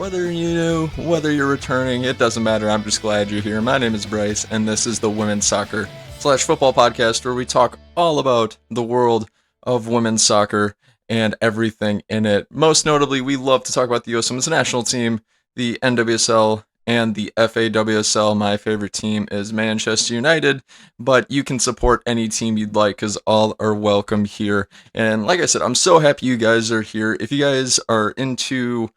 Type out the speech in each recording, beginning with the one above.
whether you're returning, it doesn't matter. I'm just glad you're here. My name is Bryce, and this is the Women's Soccer / Football Podcast, where we talk all about the world of women's soccer and everything in it. Most notably, we love to talk about the U.S. Women's National Team, the NWSL, and the FAWSL. My favorite team is Manchester United, but you can support any team you'd like because all are welcome here. And like I said, I'm so happy you guys are here. If you guys are into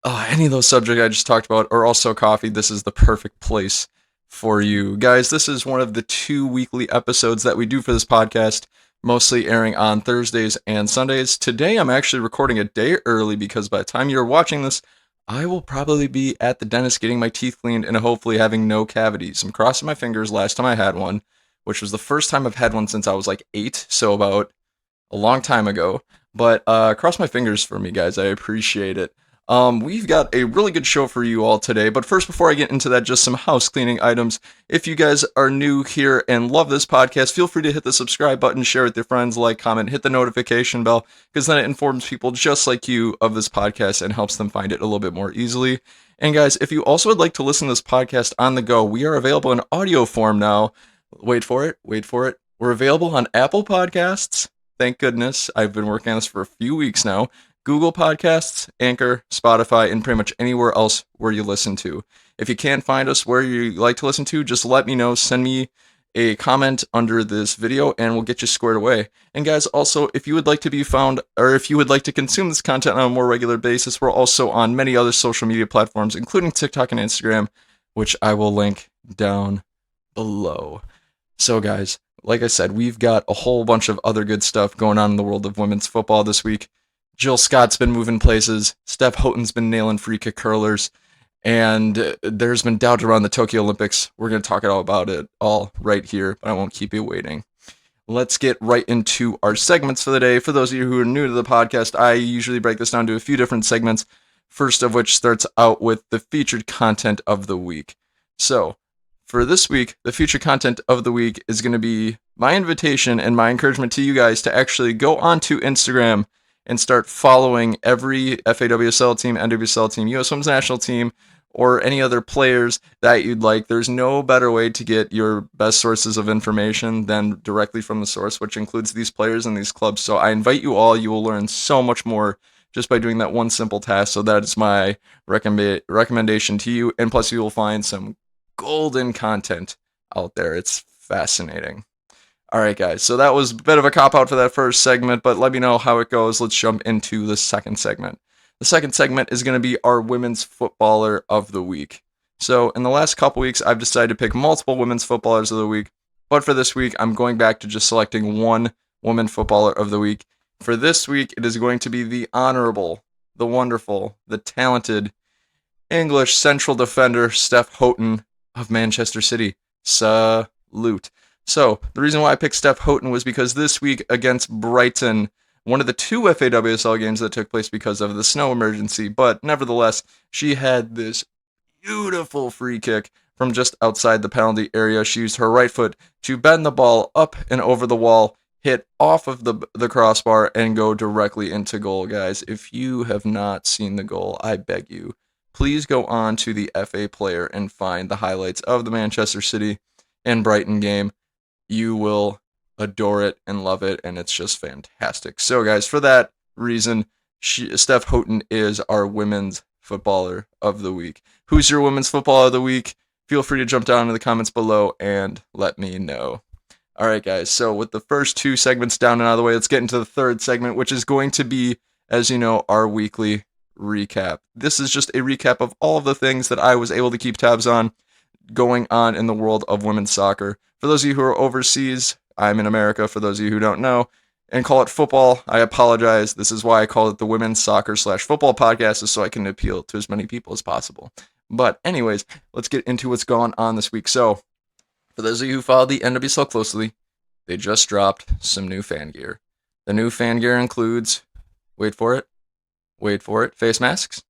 any of those subjects I just talked about, or also coffee, this is the perfect place for you. Guys, this is one of the 2 weekly episodes that we do for this podcast, mostly airing on Thursdays and Sundays. Today, I'm actually recording a day early because by the time you're watching this, I will probably be at the dentist getting my teeth cleaned and hopefully having no cavities. I'm crossing my fingers. Last time I had one, which was the first time I've had one since I was like 8, so about a long time ago. But cross my fingers for me, guys. I appreciate it. We've got a really good show for you all today, but first, before I get into that, just some house cleaning items. If you guys are new here and love this podcast, feel free to hit the subscribe button, share it with your friends, like, comment, hit the notification bell, because then it informs people just like you of this podcast and helps them find it a little bit more easily. And guys, if you also would like to listen to this podcast on the go, we are available in audio form now. Wait for it. We're available on Apple Podcasts. Thank goodness. I've been working on this for a few weeks now. Google Podcasts, Anchor, Spotify, and pretty much anywhere else where you listen to. If you can't find us where you like to listen to, just let me know. Send me a comment under this video and we'll get you squared away. And guys, also, if you would like to be found, or if you would like to consume this content on a more regular basis, we're also on many other social media platforms, including TikTok and Instagram, which I will link down below. So guys, like I said, we've got a whole bunch of other good stuff going on in the world of women's football this week. Jill Scott's been moving places, Steph Houghton's been nailing free kick curlers, and there's been doubt around the Tokyo Olympics. We're going to talk all about it all right here, but I won't keep you waiting. Let's get right into our segments for the day. For those of you who are new to the podcast, I usually break this down to a few different segments, first of which starts out with the featured content of the week. So, for this week, the featured content of the week is going to be my invitation and my encouragement to you guys to actually go onto Instagram and start following every FAWSL team, NWSL team, US Women's National Team, or any other players that you'd like. There's no better way to get your best sources of information than directly from the source, which includes these players and these clubs. So I invite you all. You will learn so much more just by doing that one simple task. So that is my recommendation to you. And plus, you will find some golden content out there. It's fascinating. All right, guys, so that was a bit of a cop-out for that first segment, but let me know how it goes. Let's jump into the second segment. The second segment is going to be our Women's Footballer of the Week. So in the last couple weeks, I've decided to pick multiple Women's Footballers of the Week, but for this week, I'm going back to just selecting one Women Footballer of the Week. For this week, it is going to be the honorable, the wonderful, the talented English central defender, Steph Houghton of Manchester City. Salute. So, the reason why I picked Steph Houghton was because this week against Brighton, one of the 2 FAWSL games that took place because of the snow emergency, but nevertheless, she had this beautiful free kick from just outside the penalty area. She used her right foot to bend the ball up and over the wall, hit off of the crossbar, and go directly into goal, guys. If you have not seen the goal, I beg you, please go on to the FA Player and find the highlights of the Manchester City and Brighton game. You will adore it and love it, and it's just fantastic. So, guys, for that reason, Steph Houghton is our Women's Footballer of the Week. Who's your Women's Footballer of the Week? Feel free to jump down in the comments below and let me know. All right, guys, so with the first 2 segments down and out of the way, let's get into the third segment, which is going to be, as you know, our weekly recap. This is just a recap of all of the things that I was able to keep tabs on going on in the world of women's soccer. For those of you who are overseas, I'm in America, for those of you who don't know, and call it football, I apologize. This is why I call it the Women's Soccer / Football Podcast, is so I can appeal to as many people as possible. But anyways, let's get into what's going on this week. So, for those of you who follow the NWSL closely, they just dropped some new fan gear. The new fan gear includes, wait for it, face masks.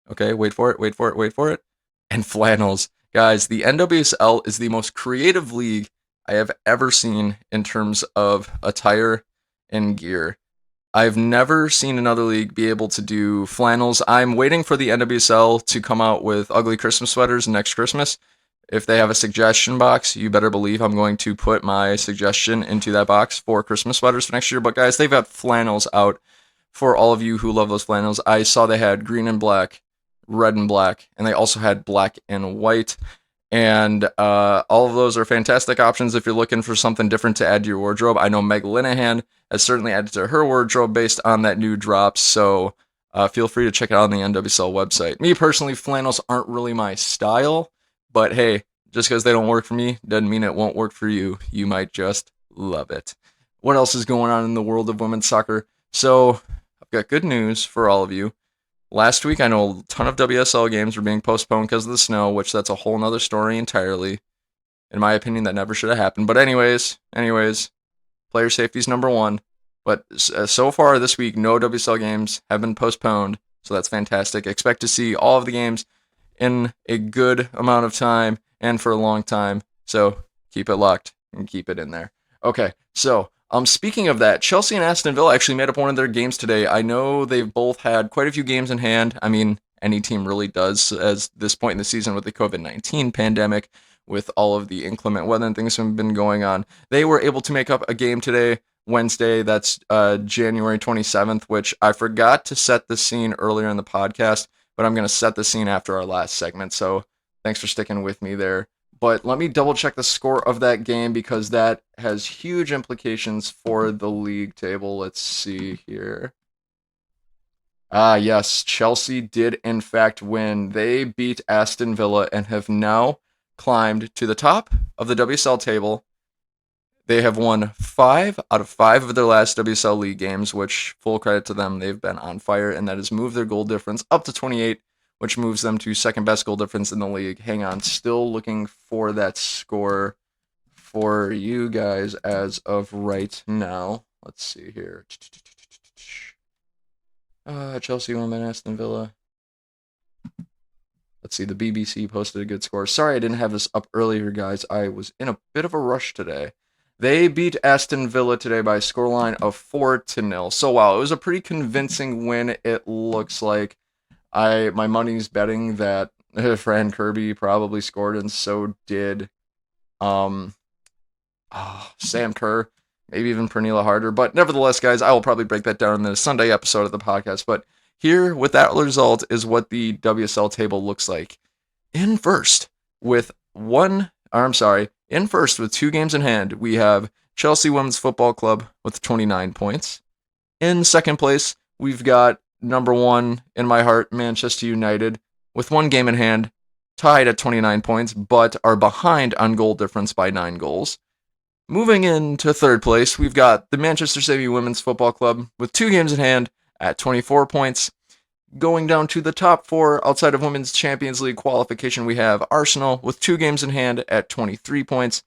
Okay, wait for it, and flannels. Guys, the NWSL is the most creative league I have ever seen in terms of attire and gear. I've never seen another league be able to do flannels. I'm waiting for the NWSL to come out with ugly Christmas sweaters next Christmas. If they have a suggestion box, you better believe I'm going to put my suggestion into that box for Christmas sweaters for next year. But guys, they've got flannels out for all of you who love those flannels. I saw they had green and black, red and black, and they also had black and white. And all of those are fantastic options if you're looking for something different to add to your wardrobe. I know Meg Linehan has certainly added to her wardrobe based on that new drop, so feel free to check it out on the NWSL website. Me personally, flannels aren't really my style, but hey, just because they don't work for me doesn't mean it won't work for you. You might just love it. What else is going on in the world of women's soccer? So I've got good news for all of you. Last week, I know a ton of WSL games were being postponed because of the snow, which that's a whole nother story entirely. In my opinion, that never should have happened. But anyways, player safety is number one. But so far this week, no WSL games have been postponed, so that's fantastic. Expect to see all of the games in a good amount of time and for a long time. So keep it locked and keep it in there. Okay, so speaking of that, Chelsea and Aston Villa actually made up one of their games today. I know they've both had quite a few games in hand. I mean, any team really does at this point in the season with the COVID-19 pandemic, with all of the inclement weather and things that have been going on. They were able to make up a game today, Wednesday, that's January 27th, which I forgot to set the scene earlier in the podcast, but I'm going to set the scene after our last segment, so thanks for sticking with me there. But let me double check the score of that game because that has huge implications for the league table. Let's see here. Yes, Chelsea did in fact win. They beat Aston Villa and have now climbed to the top of the WSL table. They have won 5 out of 5 of their last WSL League games, which, full credit to them, they've been on fire, and that has moved their goal difference up to 28, which moves them to second best goal difference in the league. Hang on, still looking for that score for you guys as of right now. Let's see here. Chelsea won by Aston Villa. Let's see, the BBC posted a good score. Sorry I didn't have this up earlier, guys. I was in a bit of a rush today. They beat Aston Villa today by a scoreline of 4-0. So wow, it was a pretty convincing win, it looks like. My money's betting that Fran Kirby probably scored, and so did Sam Kerr, maybe even Pernilla Harder. But nevertheless, guys, I will probably break that down in the Sunday episode of the podcast. But here, with that result, is what the WSL table looks like. In first with 2 games in hand, we have Chelsea Women's Football Club with 29 points. In second place, we've got number 1 in my heart, Manchester United, with 1 game in hand, tied at 29 points, but are behind on goal difference by 9 goals. Moving into third place, we've got the Manchester City Women's Football Club with 2 games in hand at 24 points. Going down to the top 4 outside of Women's Champions League qualification, we have Arsenal with 2 games in hand at 23 points.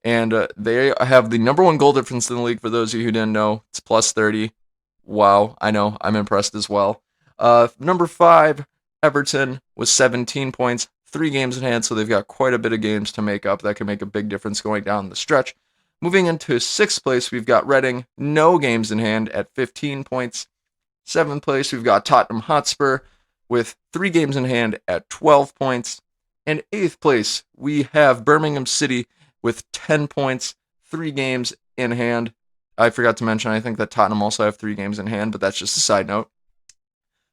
And they have the number 1 goal difference in the league, for those of you who didn't know. It's plus 30. Wow, I know, I'm impressed as well. Number 5, Everton with 17 points, 3 games in hand, so they've got quite a bit of games to make up. That can make a big difference going down the stretch. Moving into 6th place, we've got Reading, no games in hand at 15 points. 7th place, we've got Tottenham Hotspur with 3 games in hand at 12 points. And 8th place, we have Birmingham City with 10 points, 3 games in hand. I forgot to mention, I think that Tottenham also have 3 games in hand, but that's just a side note.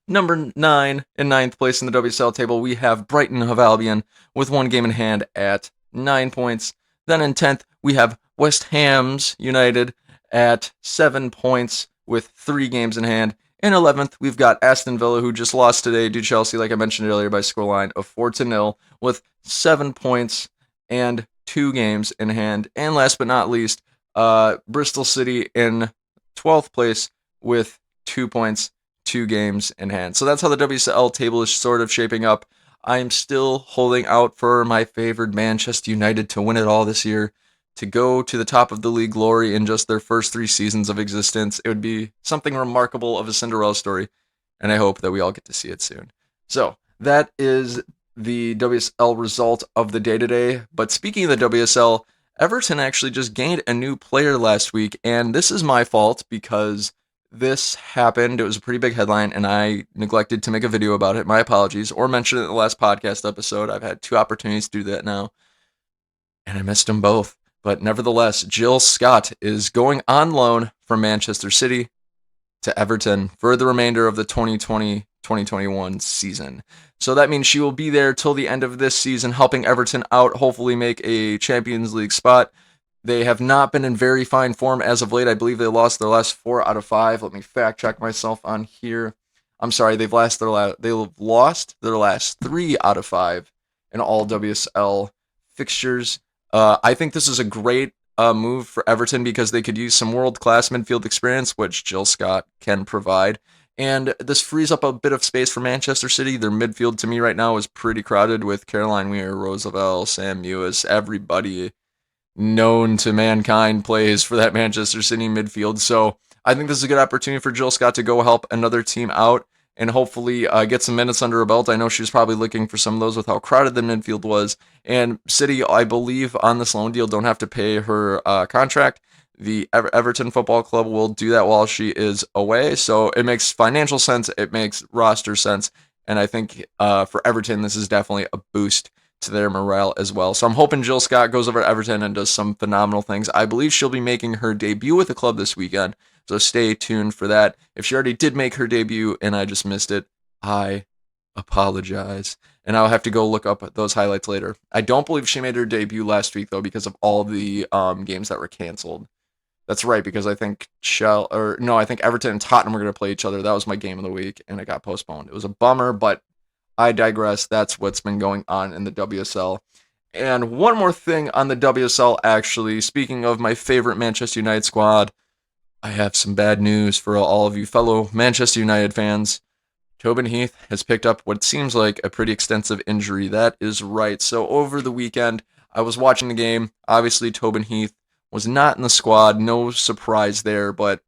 Number 9, in 9th place in the WSL table, we have Brighton of Albion with 1 game in hand at 9 points. Then in 10th, we have West Ham's United at 7 points with 3 games in hand. In 11th, we've got Aston Villa, who just lost today to Chelsea, like I mentioned earlier, by scoreline of 4-0, with 7 points and 2 games in hand. And last but not least, Bristol City in 12th place with 2 points, 2 games in hand. So that's how the WSL table is sort of shaping up. I'm still holding out for my favored Manchester United to win it all this year, to go to the top of the league glory in just their first 3 seasons of existence. It would be something remarkable of a Cinderella story, and I hope that we all get to see it soon. So that is the WSL result of the day today. But speaking of the WSL, Everton actually just gained a new player last week, and this is my fault because this happened. It was a pretty big headline, and I neglected to make a video about it. My apologies, or mention it in the last podcast episode. I've had 2 opportunities to do that now, and I missed them both. But nevertheless, Jill Scott is going on loan from Manchester City to Everton for the remainder of the 2020-2021 season. So that means she will be there till the end of this season, helping Everton out, hopefully make a Champions League spot. They have not been in very fine form as of late. I believe they lost their last 4 out of 5. Let me fact check myself on here. I'm sorry, they've lost their last 3 out of 5 in all WSL fixtures. I think this is a great move for Everton because they could use some world-class midfield experience, which Jill Scott can provide. And this frees up a bit of space for Manchester City. Their midfield, to me, right now is pretty crowded with Caroline Weir, Roosevelt, Sam Mewis, everybody known to mankind plays for that Manchester City midfield. So I think this is a good opportunity for Jill Scott to go help another team out and hopefully get some minutes under her belt. I know she was probably looking for some of those with how crowded the midfield was. And City, I believe, on this loan deal, don't have to pay her contract. The Everton Football Club will do that while she is away. So it makes financial sense. It makes roster sense. And I think for Everton, this is definitely a boost to their morale as well. So I'm hoping Jill Scott goes over to Everton and does some phenomenal things. I believe she'll be making her debut with the club this weekend. So stay tuned for that. If she already did make her debut and I just missed it, I apologize. And I'll have to go look up those highlights later. I don't believe she made her debut last week, though, because of all the games that were canceled. That's right, because I think I think Everton and Tottenham were going to play each other. That was my game of the week, and it got postponed. It was a bummer, but I digress. That's what's been going on in the WSL. And one more thing on the WSL, actually. Speaking of my favorite Manchester United squad, I have some bad news for all of you fellow Manchester United fans. Tobin Heath has picked up what seems like a pretty extensive injury. That is right. So over the weekend, I was watching the game. Obviously, Tobin Heath was not in the squad. No surprise there, but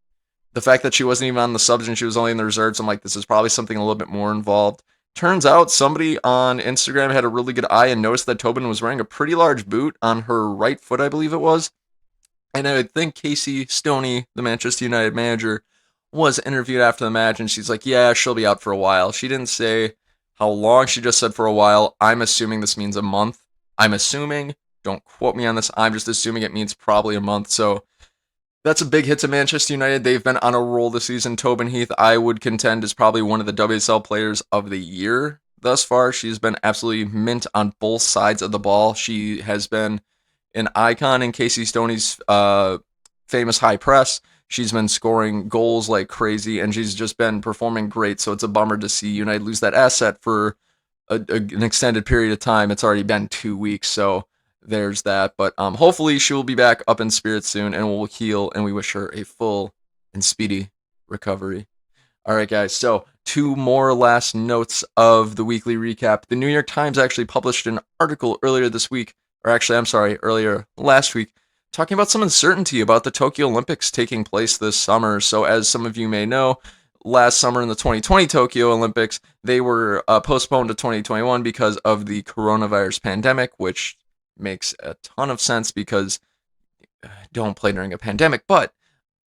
the fact that she wasn't even on the subs and she was only in the reserves, I'm like, this is probably something a little bit more involved. Turns out somebody on Instagram had a really good eye and noticed that Tobin was wearing a pretty large boot on her right foot, I believe it was. And I think Casey Stoney, the Manchester United manager, was interviewed after the match, and she's like, yeah, she'll be out for a while. She didn't say how long, she just said for a while. I'm assuming this means a month. I'm assuming, don't quote me on this, I'm just assuming it means probably a month. So that's a big hit to Manchester United. They've been on a roll this season. Tobin Heath, I would contend, is probably one of the WSL players of the year thus far. She's been absolutely mint on both sides of the ball. She has been an icon in Casey Stoney's famous high press. She's been scoring goals like crazy, and she's just been performing great. So it's a bummer to see United lose that asset for an extended period of time. It's already been 2 weeks, so there's that. But hopefully she will be back up in spirits soon and will heal, and we wish her a full and speedy recovery. All right, guys, so 2 more last notes of the weekly recap. The New York Times actually published an article earlier this week, or actually, I'm sorry, earlier last week, talking about some uncertainty about the Tokyo Olympics taking place this summer. So as some of you may know, last summer in the 2020 Tokyo Olympics, they were postponed to 2021 because of the coronavirus pandemic, which makes a ton of sense because don't play during a pandemic. But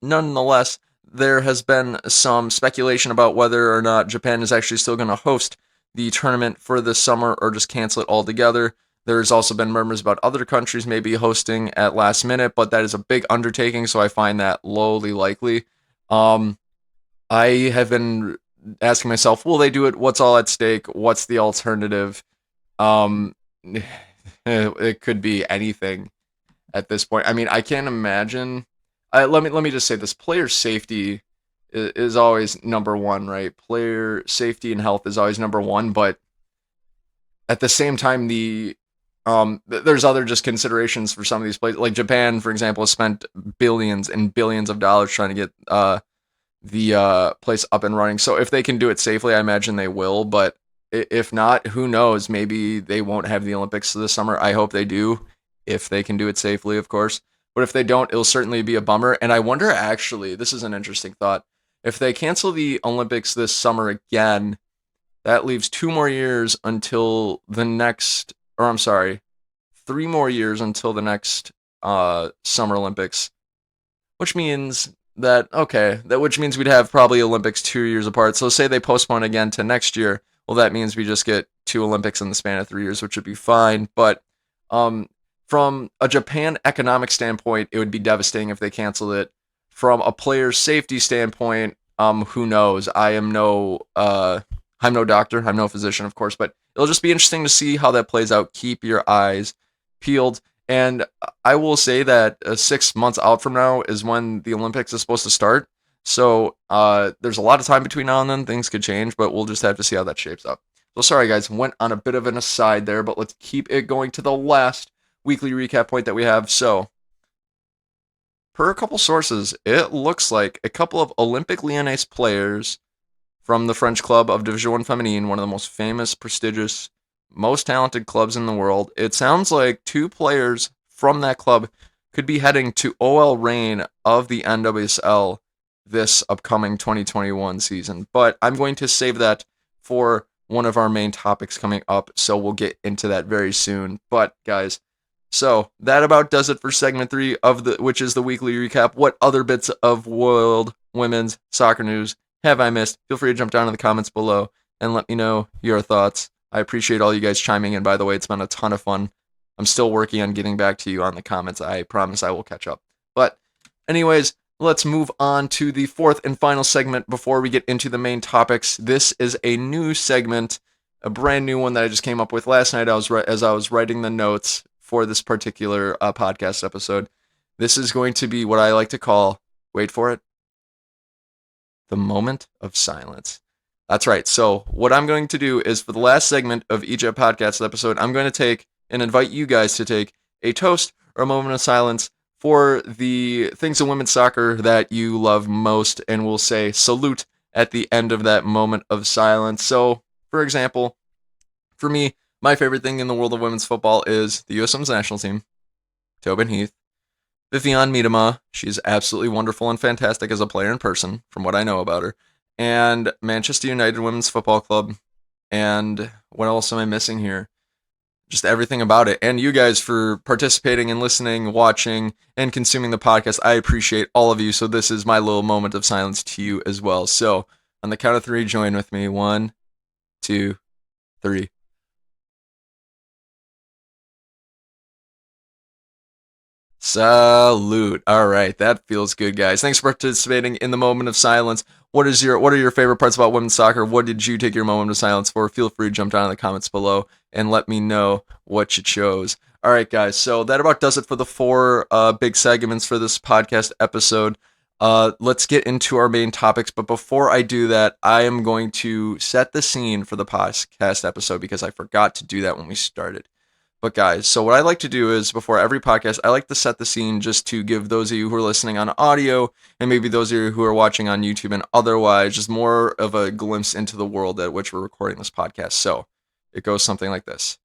nonetheless, there has been some speculation about whether or not Japan is actually still going to host the tournament for this summer or just cancel it altogether. There's also been murmurs about other countries maybe hosting at last minute, but that is a big undertaking, so I find that lowly likely. I have been asking myself, will they do it? What's all at stake? What's the alternative? It could be anything at this point. I mean, I can't imagine. Let me just say this: player safety is always number one, right? Player safety and health is always number one, but at the same time, there's other just considerations for some of these places. Like Japan, for example, has spent billions and billions of dollars trying to get the place up and running. So if they can do it safely, I imagine they will. But if not, who knows? Maybe they won't have the Olympics this summer. I hope they do, if they can do it safely, of course. But if they don't, it'll certainly be a bummer. And I wonder, actually, this is an interesting thought. If they cancel the Olympics this summer again, that leaves 2 more years until the next, or I'm sorry, 3 more years until the next Summer Olympics, which means which means we'd have probably Olympics 2 years apart. So say they postpone again to next year. Well, that means we just get two Olympics in the span of 3 years, which would be fine. But um, from a Japan economic standpoint, it would be devastating if they canceled it. From a player's safety standpoint, who knows? I'm no doctor, I'm no physician, of course, but it'll just be interesting to see how that plays out. Keep your eyes peeled. And I will say that 6 months out from now is when the Olympics is supposed to start. So there's a lot of time between now and then. Things could change, but we'll just have to see how that shapes up. So sorry, guys, went on a bit of an aside there, but let's keep it going to the last weekly recap point that we have. So, per a couple sources, it looks like a couple of Olympic Lyonnais players from the French club of Division 1 Feminine, one of the most famous, prestigious, most talented clubs in the world. It sounds like two players from that club could be heading to OL Reign of the NWSL this upcoming 2021 season. But I'm going to save that for one of our main topics coming up, so we'll get into that very soon. But guys, so that about does it for segment 3 of which is the weekly recap. What other bits of world women's soccer news have I missed? Feel free to jump down in the comments below and let me know your thoughts. I appreciate all you guys chiming in, by the way. It's been a ton of fun. I'm still working on getting back to you on the comments. I promise I will catch up. But anyways, let's move on to the fourth and final segment before we get into the main topics. This is a new segment, a brand new one that I just came up with last night as I was writing the notes for this particular podcast episode. This is going to be what I like to call, wait for it, the moment of silence. That's right. So what I'm going to do is for the last segment of each podcast episode, I'm going to take and invite you guys to take a toast or a moment of silence for the things in women's soccer that you love most, and we'll say salute at the end of that moment of silence. So, for example, for me, my favorite thing in the world of women's football is the U.S. Women's National Team, Tobin Heath, Viviane Miedema. She's absolutely wonderful and fantastic as a player in person, from what I know about her. And Manchester United Women's Football Club. And what else am I missing here? Just everything about it. And you guys for participating and listening, watching, and consuming the podcast. I appreciate all of you. So this is my little moment of silence to you as well. So on the count of 3, join with me. 1, 2, 3. Salute. All right, that feels good, guys. Thanks for participating in the moment of silence. What are your favorite parts about women's soccer? What did you take your moment of silence for? Feel free to jump down in the comments below and let me know what you chose. All right, guys. So that about does it for the 4 big segments for this podcast episode. Let's get into our main topics. But before I do that, I am going to set the scene for the podcast episode because I forgot to do that when we started. But guys, so what I like to do is before every podcast, I like to set the scene just to give those of you who are listening on audio and maybe those of you who are watching on YouTube and otherwise just more of a glimpse into the world at which we're recording this podcast. So it goes something like this.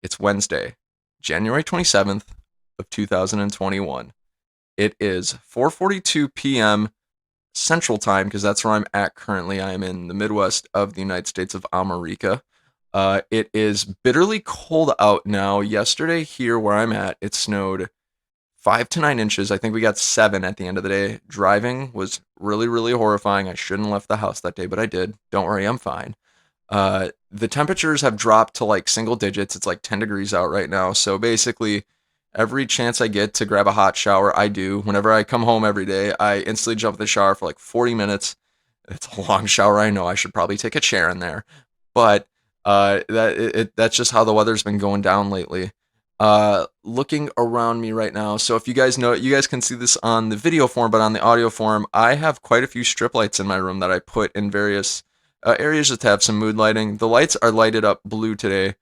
It's Wednesday, January 27th of 2021. It is 4:42 p.m. Central Time because that's where I'm at currently. I am in the Midwest of the United States of America. It is bitterly cold out now. Yesterday here where I'm at, it snowed 5 to 9 inches. I think we got 7 at the end of the day. Driving was really, really horrifying. I shouldn't have left the house that day, but I did. Don't worry, I'm fine. The temperatures have dropped to like single digits. It's like 10 degrees out right now. So basically, every chance I get to grab a hot shower, I do. Whenever I come home every day, I instantly jump in the shower for like 40 minutes. It's a long shower, I know. I should probably take a chair in there. But that's just how the weather's been going down lately. Looking around me right now, so if you guys know, you guys can see this on the video form, but on the audio form, I have quite a few strip lights in my room that I put in various areas just to have some mood lighting. The lights are lighted up blue today,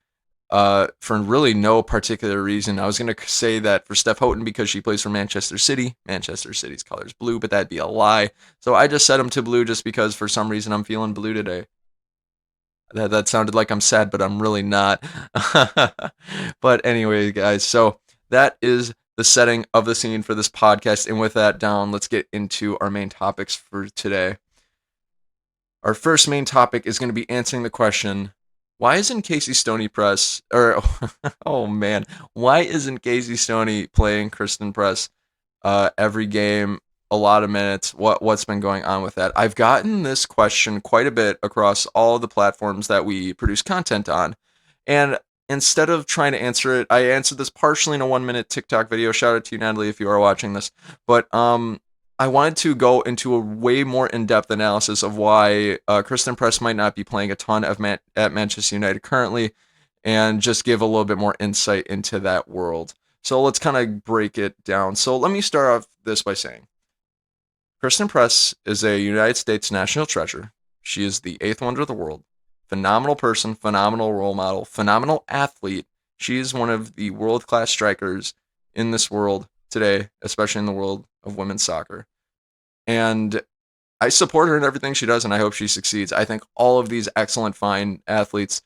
for really no particular reason. I was gonna say that for Steph Houghton because she plays for Manchester City. Manchester City's colors blue, but that'd be a lie. So I just set them to blue just because for some reason I'm feeling blue today. That sounded like I'm sad, but I'm really not. But anyway, guys, so that is the setting of the scene for this podcast. And with that down, let's get into our main topics for today. Our first main topic is going to be answering the question, why isn't Casey Stoney Press, or, oh man, why isn't Casey Stoney playing Christen Press every game a lot of minutes. What's been going on with that? I've gotten this question quite a bit across all of the platforms that we produce content on. And instead of trying to answer it, I answered this partially in a 1-minute TikTok video. Shout out to you, Natalie, if you are watching this. But I wanted to go into a way more in-depth analysis of why Christen Press might not be playing a ton at Manchester United currently, and just give a little bit more insight into that world. So let's kind of break it down. So let me start off this by saying Christen Press is a United States national treasure. She is the 8th wonder of the world. Phenomenal person, phenomenal role model, phenomenal athlete. She is one of the world-class strikers in this world today, especially in the world of women's soccer. And I support her in everything she does, and I hope she succeeds. I think all of these excellent, fine athletes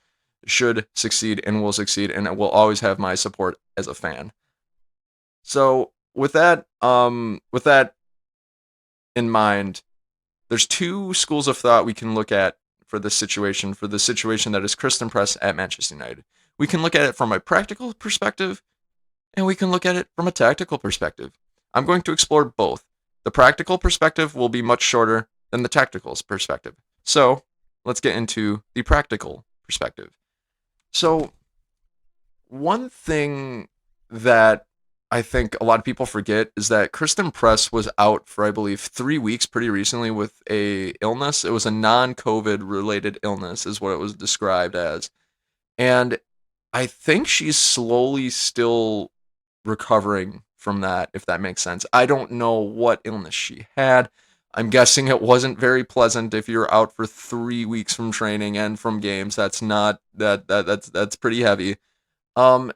should succeed and will succeed, and will always have my support as a fan. So with that in mind, there's two schools of thought we can look at for the situation that is Christen Press at Manchester United. We can look at it from a practical perspective, and we can look at it from a tactical perspective. I'm going to explore both. The practical perspective will be much shorter than the tactical perspective. So let's get into the practical perspective. So one thing that I think a lot of people forget is that Christen Press was out for, I believe, 3 weeks pretty recently with a illness. It was a non-COVID related illness is what it was described as. And I think she's slowly still recovering from that, if that makes sense. I don't know what illness she had. I'm guessing it wasn't very pleasant if you're out for 3 weeks from training and from games. That's pretty heavy.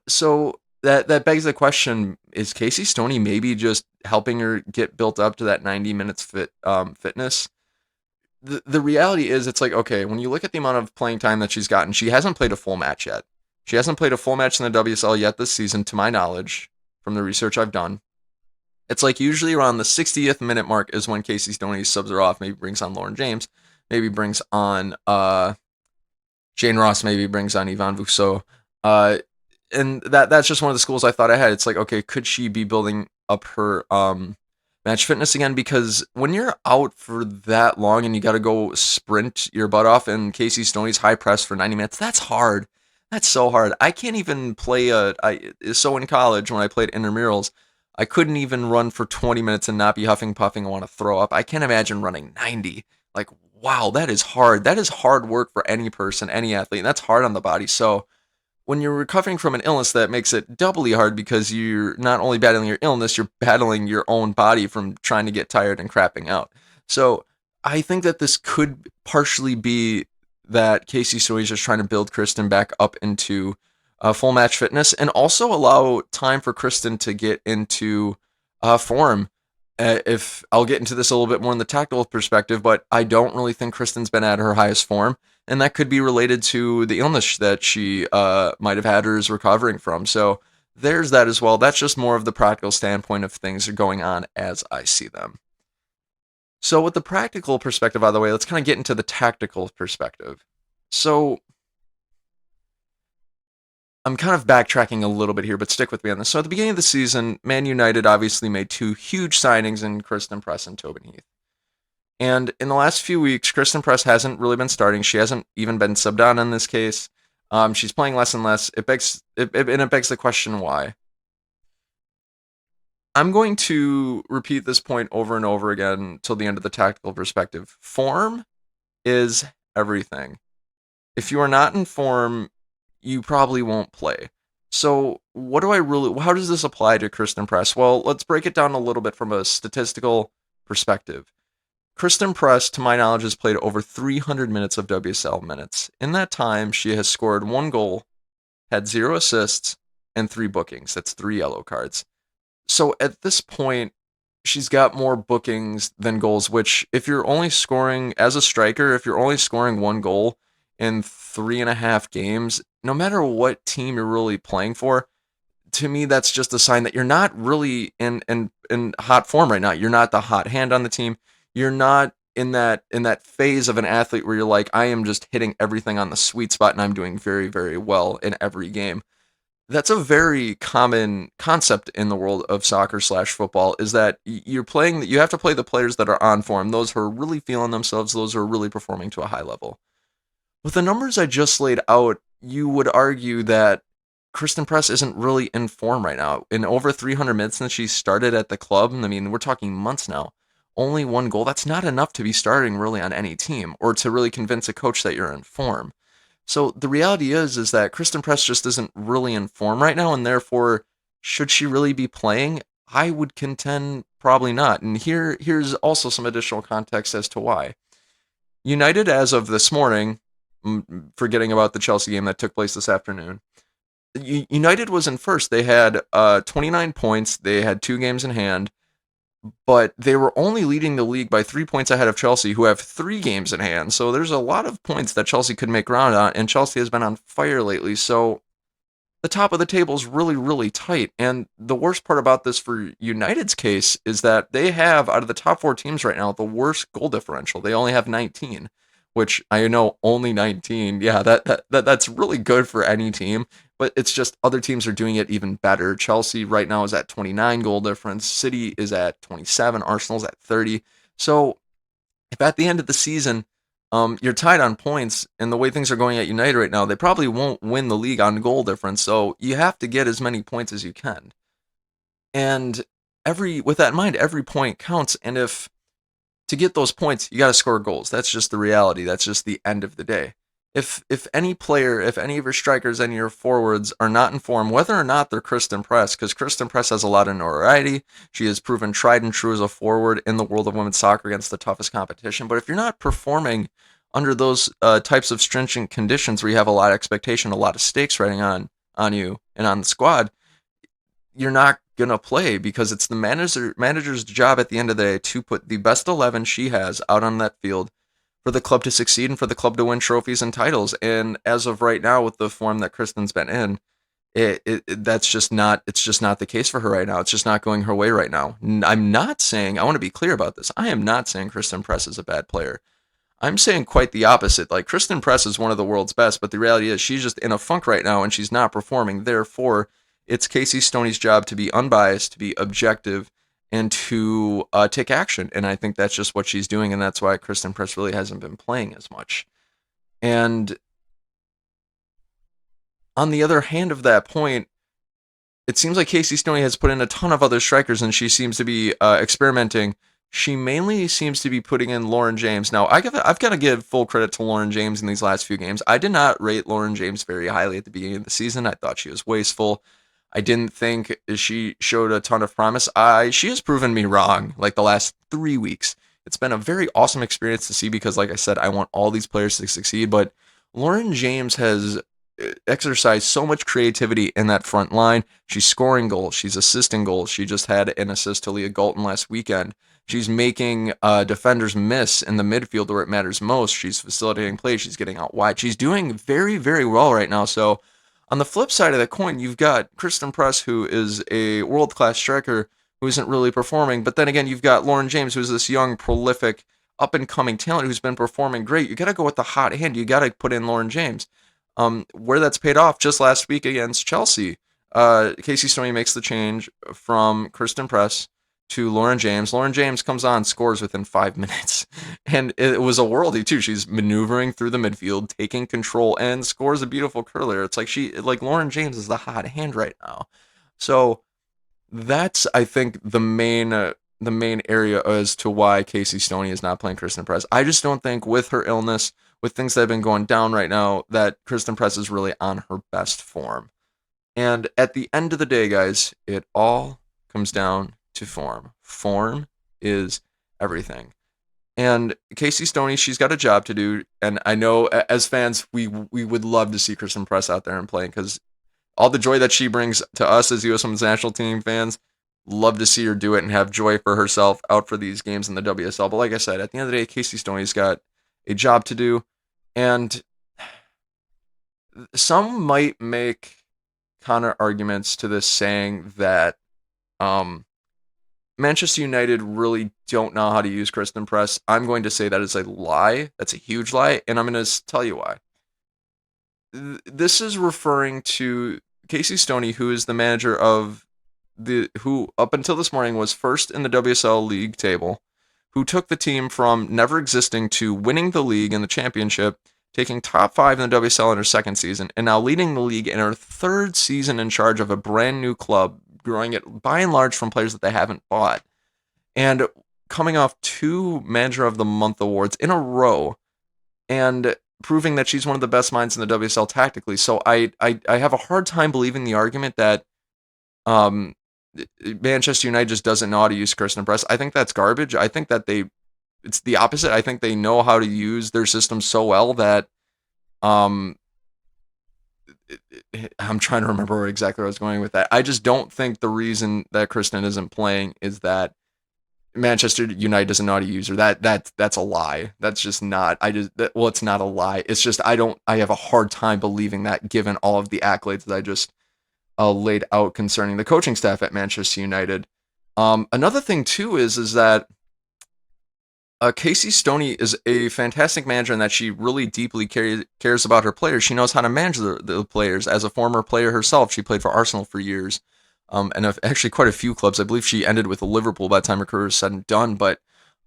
So that begs the question, is Casey Stoney maybe just helping her get built up to that 90 minutes fitness? The reality is, it's like, okay, when you look at the amount of playing time that she's gotten, she hasn't played a full match yet. She hasn't played a full match in the WSL yet this season, to my knowledge, from the research I've done. It's like usually around the 60th minute mark is when Casey Stoney subs her off, maybe brings on Lauren James, maybe brings on Jane Ross, maybe brings on Yvonne Vousseau. And that's just one of the schools I thought I had. It's like, okay, could she be building up her match fitness again? Because when you're out for that long and you got to go sprint your butt off in Casey Stoney's high press for 90 minutes, that's hard. That's so hard. I can't even play so in college when I played intramurals, I couldn't even run for 20 minutes and not be huffing, puffing, and want to throw up. I can't imagine running 90. Like, wow, that is hard. That is hard work for any person, any athlete, and that's hard on the body. So when you're recovering from an illness, that makes it doubly hard because you're not only battling your illness, you're battling your own body from trying to get tired and crapping out. So I think that this could partially be that Casey Stoney is just trying to build Christen back up into full match fitness, and also allow time for Christen to get into form. If I'll get into this a little bit more in the tactical perspective, but I don't really think Christen's been at her highest form, and that could be related to the illness that she might have had or is recovering from. So there's that as well. That's just more of the practical standpoint of things are going on as I see them. So with the practical perspective out of the way, let's kind of get into the tactical perspective. So I'm kind of backtracking a little bit here, but stick with me on this. So at the beginning of the season, Man United obviously made two huge signings in Christen Press and Tobin Heath. And in the last few weeks, Christen Press hasn't really been starting. She hasn't even been subbed on in this case. She's playing less and less. It begs the question, why? I'm going to repeat this point over and over again till the end of the tactical perspective. Form is everything. If you are not in form, you probably won't play. So how does this apply to Christen Press? Well, let's break it down a little bit from a statistical perspective. Christen Press, to my knowledge, has played over 300 minutes of WSL minutes. In that time, she has scored 1 goal, had 0 assists, and 3 bookings. That's 3 yellow cards. So at this point, she's got more bookings than goals, which if you're only scoring, as a striker, if you're only scoring 1 goal in 3.5 games, no matter what team you're really playing for, to me, that's just a sign that you're not really in hot form right now. You're not the hot hand on the team. You're not in that phase of an athlete where you're like, I am just hitting everything on the sweet spot and I'm doing very, very well in every game. That's a very common concept in the world of soccer slash football, is that you have to play the players that are on form, those who are really feeling themselves, those who are really performing to a high level. With the numbers I just laid out, you would argue that Christen Press isn't really in form right now. In over 300 minutes since she started at the club, I mean, we're talking months now, only one goal. That's not enough to be starting really on any team or to really convince a coach that you're in form. So the reality is that Christen Press just isn't really in form right now, and therefore, should she really be playing? I would contend probably not. And here's also some additional context as to why. United, as of this morning, forgetting about the Chelsea game that took place this afternoon, United was in first. They had 29 points. They had 2 games in hand, but they were only leading the league by 3 points ahead of Chelsea, who have 3 games in hand. So there's a lot of points that Chelsea could make ground on, and Chelsea has been on fire lately. So the top of the table is really, really tight. And the worst part about this for United's case is that they have, out of the top 4 teams right now, the worst goal differential. They only have 19, which I know only 19. Yeah, that's really good for any team. But it's just other teams are doing it even better. Chelsea right now is at 29 goal difference. City is at 27. Arsenal's at 30. So if at the end of the season, you're tied on points, and the way things are going at United right now, they probably won't win the league on goal difference. So you have to get as many points as you can. And with that in mind, every point counts. And if to get those points, you got to score goals. That's just the reality. That's just the end of the day. If any player, if any of your strikers, any of your forwards are not in form, whether or not they're Christen Press, because Christen Press has a lot of notoriety, she has proven tried and true as a forward in the world of women's soccer against the toughest competition. But if you're not performing under those types of stringent conditions where you have a lot of expectation, a lot of stakes riding on you and on the squad, you're not gonna play, because it's the manager's job at the end of the day to put the best 11 she has out on that field for the club to succeed and for the club to win trophies and titles. And as of right now, with the form that Kristen's been in, that's just not, it's just not the case for her right now. It's just not going her way right now. I'm not saying, I want to be clear about this, I am not saying Christen Press is a bad player. I'm saying quite the opposite. Like, Christen Press is one of the world's best, but the reality is she's just in a funk right now and she's not performing. Therefore, it's Casey Stoney's job to be unbiased, to be objective, and to take action. And I think that's just what she's doing, and that's why Christen Press really hasn't been playing as much. And on the other hand of that point, it seems like Casey Stoney has put in a ton of other strikers, and she seems to be experimenting. She mainly seems to be putting in Lauren James. Now, I've got to give full credit to Lauren James in these last few games. I did not rate Lauren James very highly at the beginning of the season. I thought she was wasteful. I didn't think she showed a ton of promise. She has proven me wrong, like the last 3 weeks. It's been a very awesome experience to see, because, like I said, I want all these players to succeed. But Lauren James has exercised so much creativity in that front line. She's scoring goals. She's assisting goals. She just had an assist to Leah Galton last weekend. She's making defenders miss in the midfield where it matters most. She's facilitating play. She's getting out wide. She's doing very, very well right now. So on the flip side of the coin, you've got Christen Press, who is a world-class striker who isn't really performing. But then again, you've got Lauren James, who's this young, prolific, up-and-coming talent who's been performing great. You got to go with the hot hand. You got to put in Lauren James. Where that's paid off just last week against Chelsea. Casey Stoney makes the change from Christen Press to Lauren James. Lauren James comes on, scores within 5 minutes. And it was a worldie, too. She's maneuvering through the midfield, taking control, and scores a beautiful curler. It's like Lauren James is the hot hand right now. So that's, I think, the main area as to why Casey Stoney is not playing Christen Press. I just don't think, with her illness, with things that have been going down right now, that Christen Press is really on her best form. And at the end of the day, guys, it all comes down to form. Form is everything. And Casey Stoney, she's got a job to do. And I know, as fans, we would love to see Christen Press out there and playing, because all the joy that she brings to us as U.S. Women's National Team fans, love to see her do it and have joy for herself out for these games in the WSL. But like I said, at the end of the day, Casey Stoney's got a job to do. And some might make counter arguments to this, saying that Manchester United really don't know how to use Christen Press. I'm going to say that is a lie. That's a huge lie, and I'm going to tell you why. This is referring to Casey Stoney, who is the manager of who up until this morning was first in the WSL league table, who took the team from never existing to winning the league and the championship, taking top 5 in the WSL in her second season, and now leading the league in her third season in charge of a brand new club, growing it by and large from players that they haven't bought, and coming off 2 Manager of the Month awards in a row, and proving that she's one of the best minds in the WSL tactically. So I have a hard time believing the argument that um, Manchester United just doesn't know how to use Christen Press. I think that's garbage. I think that it's the opposite. I think they know how to use their system so well that um, I'm trying to remember exactly where I was going with that. I just don't think the reason that Christen isn't playing is that Manchester United doesn't know how to use her. That's a lie. That's just not. It's not a lie. It's just I have a hard time believing that given all of the accolades that I just laid out concerning the coaching staff at Manchester United. Another thing too is that Casey Stoney is a fantastic manager in that she really deeply cares about her players. She knows how to manage the players. As a former player herself, she played for Arsenal for years, and actually quite a few clubs. I believe she ended with Liverpool by the time her career was said and done. But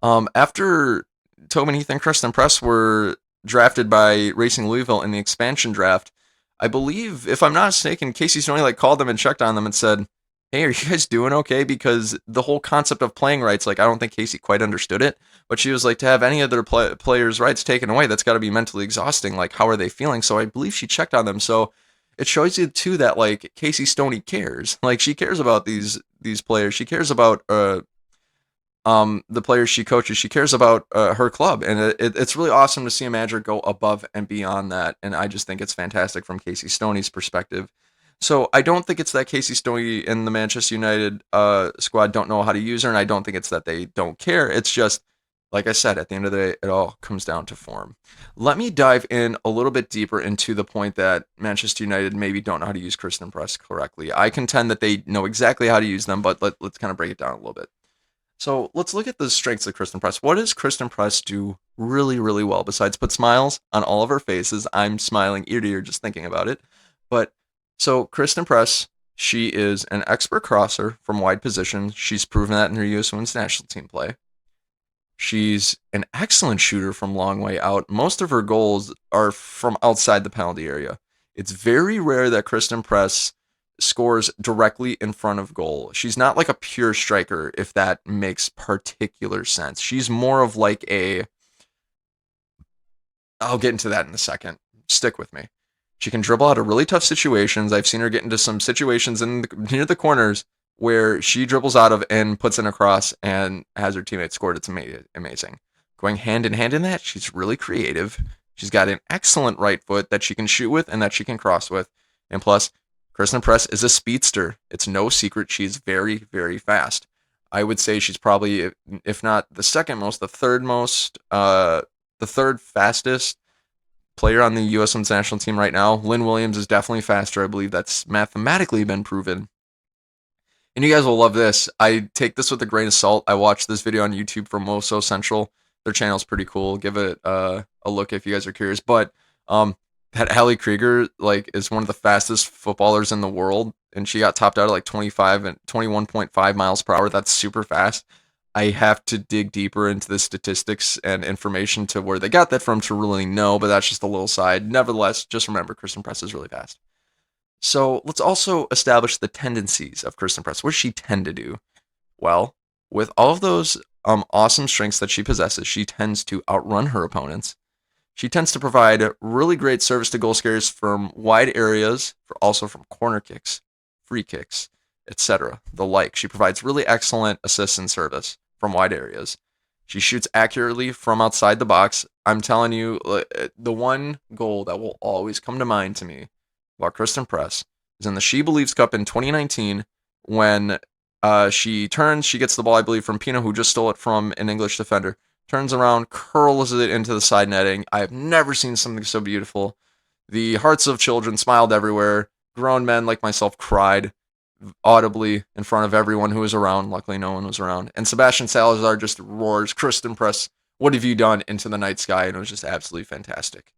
after Tobin Heath and Christen Press were drafted by Racing Louisville in the expansion draft, I believe, if I'm not mistaken, Casey Stoney called them and checked on them and said, "Hey, are you guys doing okay?" Because the whole concept of playing rights, I don't think Casey quite understood it. But she was like, to have any of their players' rights taken away, that's got to be mentally exhausting. How are they feeling? So I believe she checked on them. So it shows you too that Casey Stoney cares. She cares about these players. She cares about the players she coaches. She cares about her club, and it's really awesome to see a manager go above and beyond that. And I just think it's fantastic from Casey Stoney's perspective. So I don't think it's that Casey Stoney and the Manchester United squad don't know how to use her, and I don't think it's that they don't care. It's just, like I said, at the end of the day, it all comes down to form. Let me dive in a little bit deeper into the point that Manchester United maybe don't know how to use Christen Press correctly. I contend that they know exactly how to use them, but let's kind of break it down a little bit. So let's look at the strengths of Christen Press. What does Christen Press do really, really well besides put smiles on all of our faces? I'm smiling ear to ear just thinking about it. But so Christen Press, she is an expert crosser from wide positions. She's proven that in her U.S. Women's National Team play. She's an excellent shooter from long way out. Most of her goals are from outside the penalty area. It's very rare that Christen Press scores directly in front of goal. She's not like a pure striker, if that makes particular sense. She's more of I'll get into that in a second. Stick with me. She can dribble out of really tough situations. I've seen her get into some situations near the corners where she dribbles out of and puts in a cross and has her teammates scored. It's amazing. Going hand in hand in that, she's really creative. She's got an excellent right foot that she can shoot with and that she can cross with. And plus, Christen Press is a speedster. It's no secret she's very, very fast. I would say she's probably, if not the second most, the third fastest player on the U.S. Women's National Team right now. Lynn Williams is definitely faster. I believe that's mathematically been proven. And you guys will love this. I take this with a grain of salt. I watched this video on YouTube from Moso Central. Their channel's pretty cool. Give it a look if you guys are curious. But that Hallie Krieger is one of the fastest footballers in the world, and she got topped out at 25 and 21.5 miles per hour. That's super fast. I have to dig deeper into the statistics and information to where they got that from to really know, but that's just a little side. Nevertheless, just remember Christen Press is really fast. So let's also establish the tendencies of Christen Press. What does she tend to do? Well, with all of those awesome strengths that she possesses, she tends to outrun her opponents. She tends to provide really great service to goal scarers from wide areas, also from corner kicks, free kicks, etc. The like. She provides really excellent assist and service from wide areas. She shoots accurately from outside the box. I'm telling you, the one goal that will always come to mind to me about Christen Press is in the She Believes Cup in 2019 when she gets the ball, I believe, from Pina, who just stole it from an English defender, turns around, curls it into the side netting. I have never seen something so beautiful. The hearts of children smiled everywhere. Grown men like myself cried audibly in front of everyone who was around. Luckily, no one was around. And Sebastian Salazar just roars, "Christen Press, what have you done?" into the night sky, and it was just absolutely fantastic.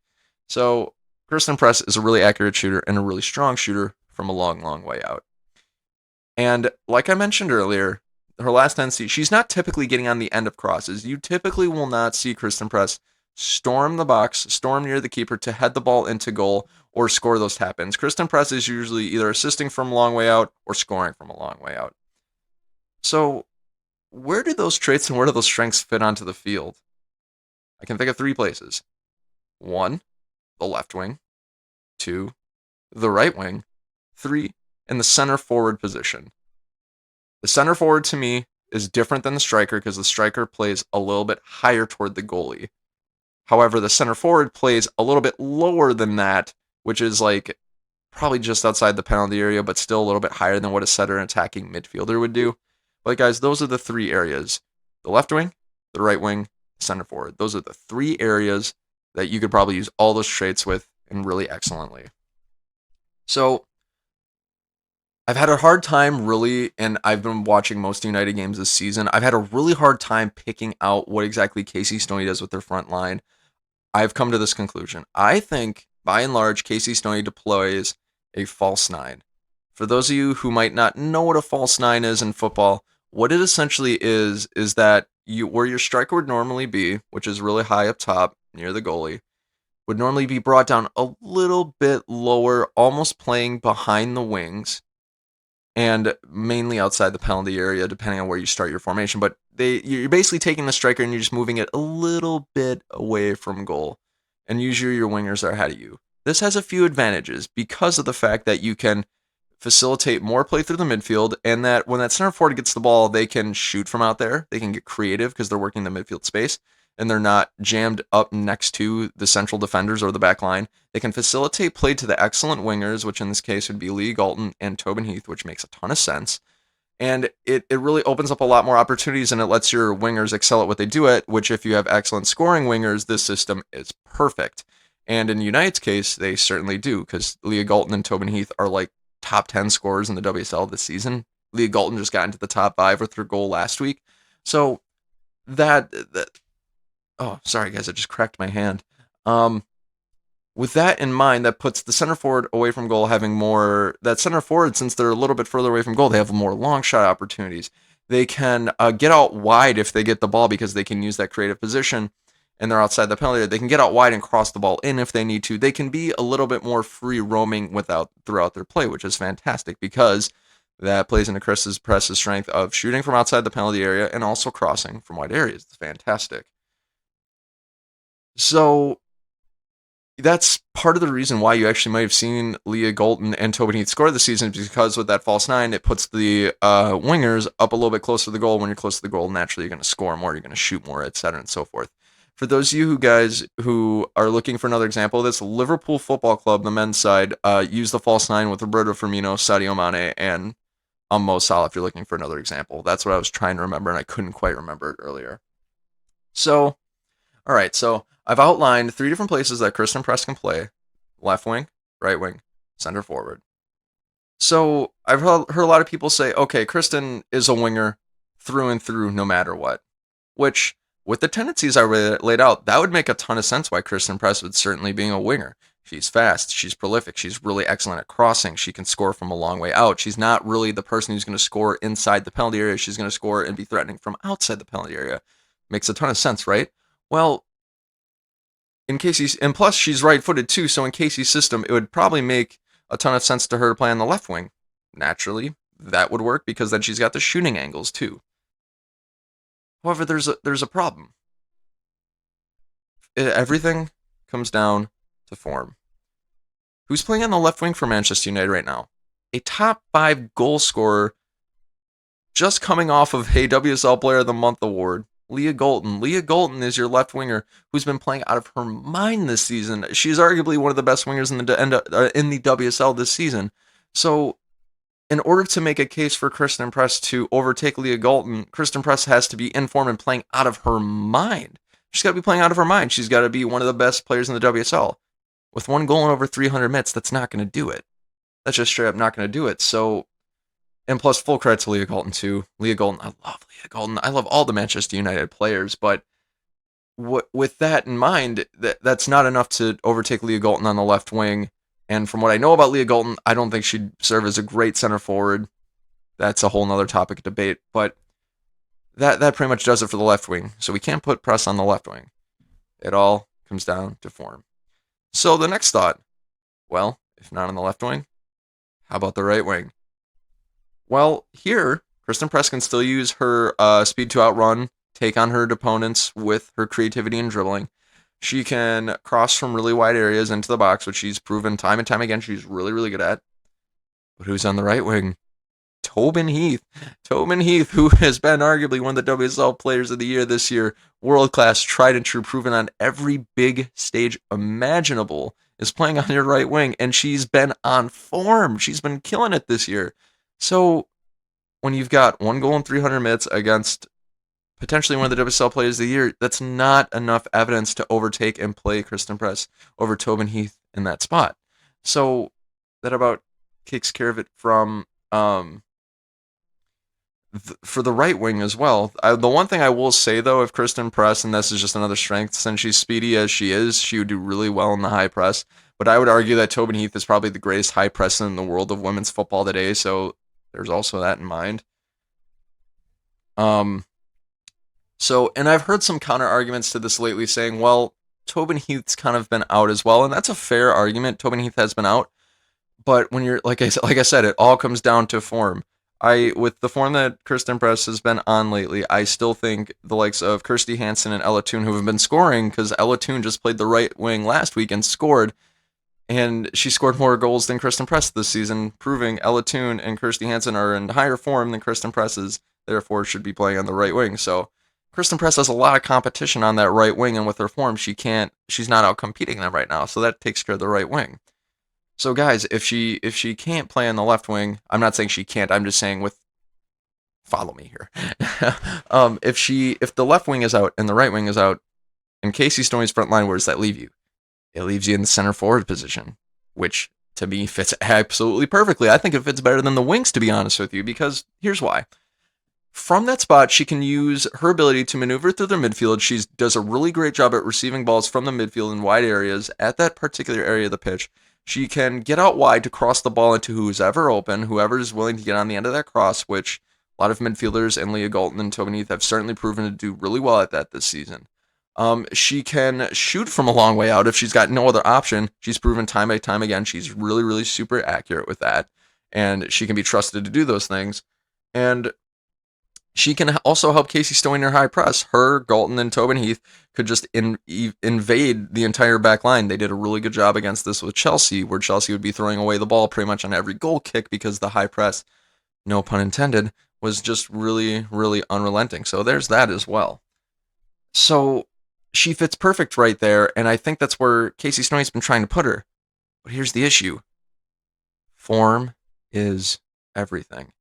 So Christen Press is a really accurate shooter and a really strong shooter from a long, long way out. And like I mentioned earlier, her last NC, she's not typically getting on the end of crosses. You typically will not see Christen Press storm the box, storm near the keeper to head the ball into goal or score those tap-ins. Christen Press is usually either assisting from a long way out or scoring from a long way out. So where do those traits and where do those strengths fit onto the field? I can think of 3 places. 1, the left wing. 2, the right wing. 3, in the center forward position. The center forward to me is different than the striker because the striker plays a little bit higher toward the goalie. However, the center forward plays a little bit lower than that, which is like probably just outside the penalty area, but still a little bit higher than what a center and attacking midfielder would do. But guys, those are the 3 areas. The left wing, the right wing, center forward. Those are the 3 areas that you could probably use all those traits with and really excellently. So I've had a hard time really, and I've been watching most United games this season. I've had a really hard time picking out what exactly Casey Stoney does with their front line. I've come to this conclusion. I think, by and large, Casey Stoney deploys a false 9. For those of you who might not know what a false 9 is in football, what it essentially is that where your striker would normally be, which is really high up top near the goalie, would normally be brought down a little bit lower, almost playing behind the wings, and mainly outside the penalty area, depending on where you start your formation. But you're basically taking the striker and you're just moving it a little bit away from goal. And usually your wingers are ahead of you. This has a few advantages because of the fact that you can facilitate more play through the midfield, and that when that center forward gets the ball, they can shoot from out there. They can get creative because they're working the midfield space, and they're not jammed up next to the central defenders or the back line. They can facilitate play to the excellent wingers, which in this case would be Leah Galton and Tobin Heath, which makes a ton of sense. And it really opens up a lot more opportunities, and it lets your wingers excel at what they do at, which if you have excellent scoring wingers, this system is perfect. And in United's case, they certainly do, because Leah Galton and Tobin Heath are like top 10 scorers in the WSL this season. Leah Galton just got into the top 5 with her goal last week. So that oh, sorry guys, I just cracked my hand. With that in mind, that puts the center forward away from goal having more, that center forward, since they're a little bit further away from goal, they have more long shot opportunities. They can get out wide if they get the ball because they can use that creative position and they're outside the penalty area. They can get out wide and cross the ball in if they need to. They can be a little bit more free roaming throughout their play, which is fantastic because that plays into Christen Press's strength of shooting from outside the penalty area and also crossing from wide areas. It's fantastic. So that's part of the reason why you actually might have seen Leah Galton and Tobin Heath score this season, because with that false 9, it puts the wingers up a little bit closer to the goal. When you're close to the goal, naturally you're going to score more, you're going to shoot more, etc. and so forth. For those of you guys who are looking for another example of this, Liverpool Football Club, the men's side, used the false 9 with Roberto Firmino, Sadio Mane, and Mo Salah if you're looking for another example. That's what I was trying to remember, and I couldn't quite remember it earlier. So, all right, so I've outlined 3 different places that Christen Press can play: left wing, right wing, center forward. So I've heard a lot of people say, okay, Christen is a winger through and through no matter what, which with the tendencies I laid out, that would make a ton of sense why Christen Press would certainly be a winger. She's fast, she's prolific, she's really excellent at crossing, she can score from a long way out. She's not really the person who's going to score inside the penalty area, she's going to score and be threatening from outside the penalty area. Makes a ton of sense, right? Well, in Casey's, and plus she's right-footed too, so in Casey's system, it would probably make a ton of sense to her to play on the left wing. Naturally, that would work because then she's got the shooting angles too. However, there's a problem. Everything comes down to form. Who's playing on the left wing for Manchester United right now? A top 5 goal scorer, just coming off of a WSL Player of the Month award, Leah Galton. Leah Galton is your left winger who's been playing out of her mind this season. She's arguably one of the best wingers in the WSL this season. So in order to make a case for Christen Press to overtake Leah Galton, Christen Press has to be in form and playing out of her mind. She's got to be playing out of her mind. She's got to be one of the best players in the WSL. With 1 goal in over 300 minutes, that's not going to do it. That's just straight up not going to do it. So, and plus, full credit to Leah Galton too. Leah Galton, I love Leah Galton. I love all the Manchester United players, but with that in mind, that's not enough to overtake Leah Galton on the left wing And from what I know about Leah Galton, I don't think she'd serve as a great center forward. That's a whole nother topic of debate. But that pretty much does it for the left wing. So we can't put Press on the left wing. It all comes down to form. So the next thought, well, if not on the left wing, how about the right wing? Well, here, Christen Press can still use her speed to outrun, take on her opponents with her creativity and dribbling. She can cross from really wide areas into the box, which she's proven time and time again she's really, really good at. But who's on the right wing? Tobin Heath. Tobin Heath, who has been arguably one of the WSL players of the year this year, world class, tried and true, proven on every big stage imaginable, is playing on your right wing, and she's been on form. She's been killing it this year. So when you've got 1 goal in 300 minutes against potentially one of the WSL players of the year, that's not enough evidence to overtake and play Christen Press over Tobin Heath in that spot. So that about takes care of it from for the right wing as well. The one thing I will say, though, if Christen Press, and this is just another strength, since she's speedy as she is, she would do really well in the high press. But I would argue that Tobin Heath is probably the greatest high presser in the world of women's football today, so there's also that in mind. And I've heard some counter arguments to this lately saying, well, Tobin Heath's kind of been out as well, and that's a fair argument. Tobin Heath has been out, but when you're like I said, it all comes down to form. With the form that Christen Press has been on lately, I still think the likes of Kirsty Hansen and Ella Toone, who have been scoring, because Ella Toone just played the right wing last week and scored, and she scored more goals than Christen Press this season, proving Ella Toone and Kirsty Hansen are in higher form than Christen Press is, therefore should be playing on the right wing. So Christen Press has a lot of competition on that right wing, and with her form, she's not out competing them right now, so that takes care of the right wing. So guys, if she can't play on the left wing, I'm not saying she can't. I'm just saying follow me here. If the left wing is out and the right wing is out, and Casey Stoney's front line, where does that leave you? It leaves you in the center forward position, which to me fits absolutely perfectly. I think it fits better than the wings, to be honest with you, because here's why. From that spot, she can use her ability to maneuver through the midfield. She does a really great job at receiving balls from the midfield in wide areas at that particular area of the pitch. She can get out wide to cross the ball into who's ever open, whoever is willing to get on the end of that cross, which a lot of midfielders and Leah Galton and Tobin Heath have certainly proven to do really well at that this season. She can shoot from a long way out if she's got no other option. She's proven time by time again she's really, really super accurate with that, and she can be trusted to do those things. And she can also help Casey Stoney in her high press. Her, Galton, and Tobin Heath could just invade the entire back line. They did a really good job against this with Chelsea, where Chelsea would be throwing away the ball pretty much on every goal kick because the high press, no pun intended, was just really, really unrelenting. So there's that as well. So she fits perfect right there, and I think that's where Casey Stoney's been trying to put her. But here's the issue. Form is everything.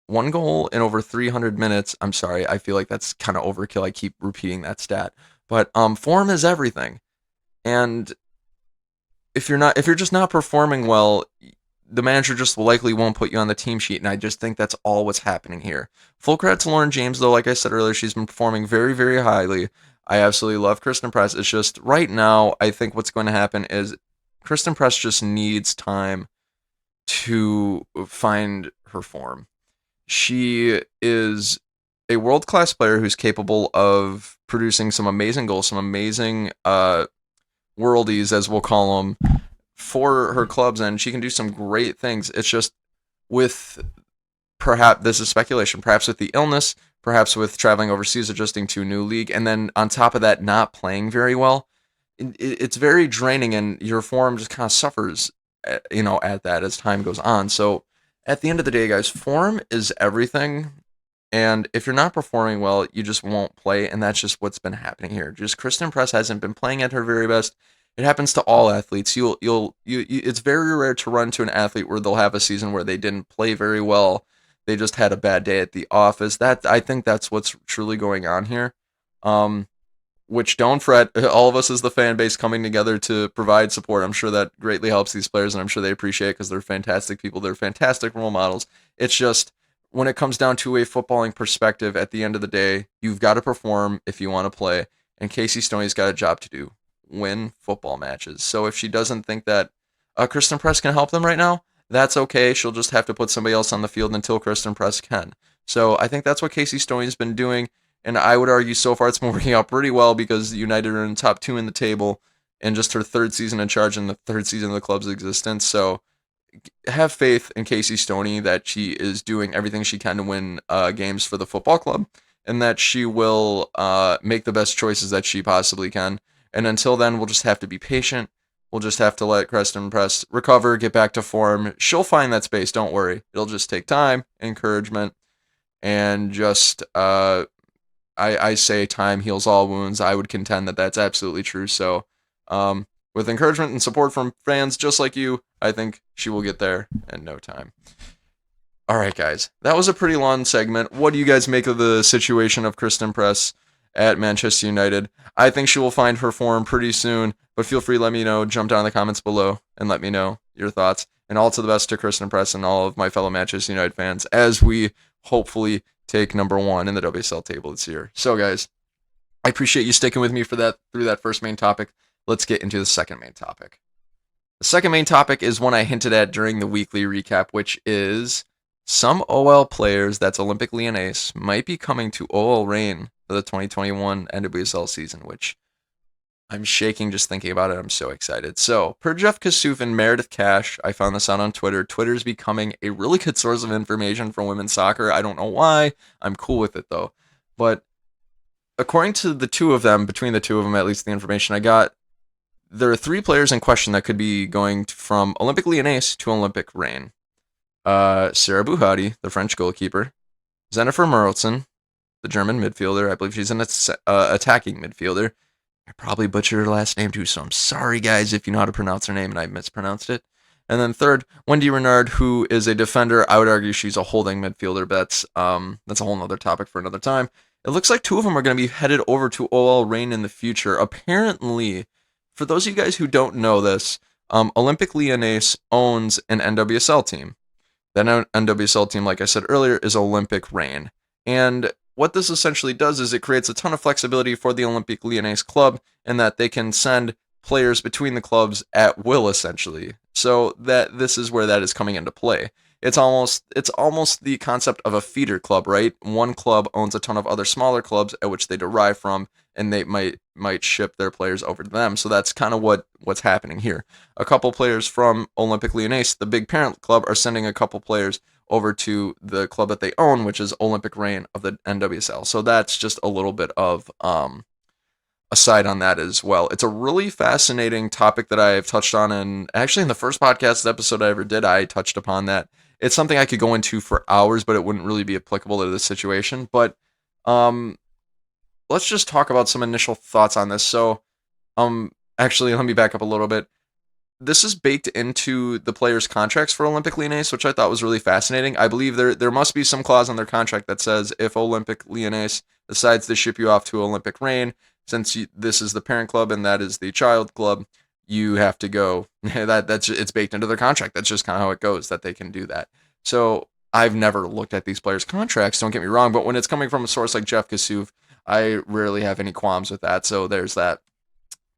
1 goal in over 300 minutes. I'm sorry, I feel like that's kind of overkill. I keep repeating that stat. But form is everything. And if you're just not performing well, the manager just likely won't put you on the team sheet, and I just think that's all what's happening here. Full credit to Lauren James, though. Like I said earlier, she's been performing very, very highly. I absolutely love Christen Press. It's just right now, I think what's going to happen is Christen Press just needs time to find her form. She is a world-class player who's capable of producing some amazing goals, some amazing worldies, as we'll call them, for her clubs, and she can do some great things. It's just with, perhaps, this is speculation, perhaps with the illness, perhaps with traveling overseas, adjusting to a new league, and then on top of that, not playing very well, it's very draining, and your form just kind of suffers, at that as time goes on. So at the end of the day, guys, form is everything, and if you're not performing well, you just won't play, and that's just what's been happening here. Just Christen Press hasn't been playing at her very best. It happens to all athletes. It's very rare to run to an athlete where they'll have a season where they didn't play very well. They just had a bad day at the office. I think that's what's truly going on here. Which, don't fret, all of us as the fan base coming together to provide support. I'm sure that greatly helps these players, and I'm sure they appreciate it because they're fantastic people. They're fantastic role models. It's just, when it comes down to a footballing perspective, at the end of the day, you've got to perform if you want to play, and Casey Stoney's got a job to do. Win football matches. So if she doesn't think that Christen Press can help them right now. That's okay. She'll just have to put somebody else on the field until Christen Press can. So I think that's what Casey Stoney's been doing. And I would argue so far it's been working out pretty well because United are in top 2 in the table in just her third season in charge and the third season of the club's existence. So have faith in Casey Stoney that she is doing everything she can to win games for the football club and that she will make the best choices that she possibly can. And until then, we'll just have to be patient. We'll just have to let Christen Press recover, get back to form. She'll find that space, don't worry. It'll just take time, encouragement, and just, I say time heals all wounds. I would contend that that's absolutely true. So, with encouragement and support from fans just like you, I think she will get there in no time. All right, guys, that was a pretty long segment. What do you guys make of the situation of Christen Press at Manchester United? I think she will find her form pretty soon, but feel free to let me know. Jump down in the comments below and let me know your thoughts. And all to the best to Christen Press and all of my fellow Manchester United fans as we hopefully take number 1 in the WSL table this year. So, guys, I appreciate you sticking with me for that through that first main topic. Let's get into the second main topic. The second main topic is one I hinted at during the weekly recap, which is some OL players that's Olympic Lyonnais might be coming to OL Reign for the 2021 NWSL season, which I'm shaking just thinking about it. I'm so excited. So, per Jeff Kassouf and Meredith Cash, I found this out on Twitter. Twitter's becoming a really good source of information for women's soccer. I don't know why. I'm cool with it, though. But according to the two of them, between the two of them, at least the information I got, there are 3 players in question that could be going from Olympic Lyonnais to Olympic Reign. Sarah Bouhadi, the French goalkeeper. Jennifer Murelson, the German midfielder. I believe she's an attacking midfielder. I probably butchered her last name too, so I'm sorry, guys, if you know how to pronounce her name and I mispronounced it. And then third, Wendy Renard, who is a defender. I would argue she's a holding midfielder, but that's a whole nother topic for another time. It looks like 2 of them are going to be headed over to OL Reign in the future. Apparently, for those of you guys who don't know this, Olympic Lyonnais owns an NWSL team. That NWSL team, like I said earlier, is Olympic Reign. And what this essentially does is it creates a ton of flexibility for the Olympic Lyonnais club in that they can send players between the clubs at will, essentially. So that this is where that is coming into play. It's almost the concept of a feeder club, right? One club owns a ton of other smaller clubs at which they derive from, and they might ship their players over to them. So that's kind of what's happening here. A couple players from Olympic Lyonnais, the big parent club, are sending a couple players over to the club that they own, which is Olympic Reign of the NWSL. So that's just a little bit of aside on that as well. It's a really fascinating topic that I've touched on, and actually in the first podcast episode I ever did, I touched upon that. It's something I could go into for hours, but it wouldn't really be applicable to this situation. But let's just talk about some initial thoughts on this. So, actually, let me back up a little bit. This is baked into the players' contracts for Olympic Lyonnais, which I thought was really fascinating. I believe there must be some clause on their contract that says if Olympic Lyonnais decides to ship you off to Olympic Reign, since this is the parent club and that is the child club, you have to go. It's baked into their contract. That's just kind of how it goes, that they can do that. So I've never looked at these players' contracts, don't get me wrong, but when it's coming from a source like Jeff Kassouf, I rarely have any qualms with that, so there's that.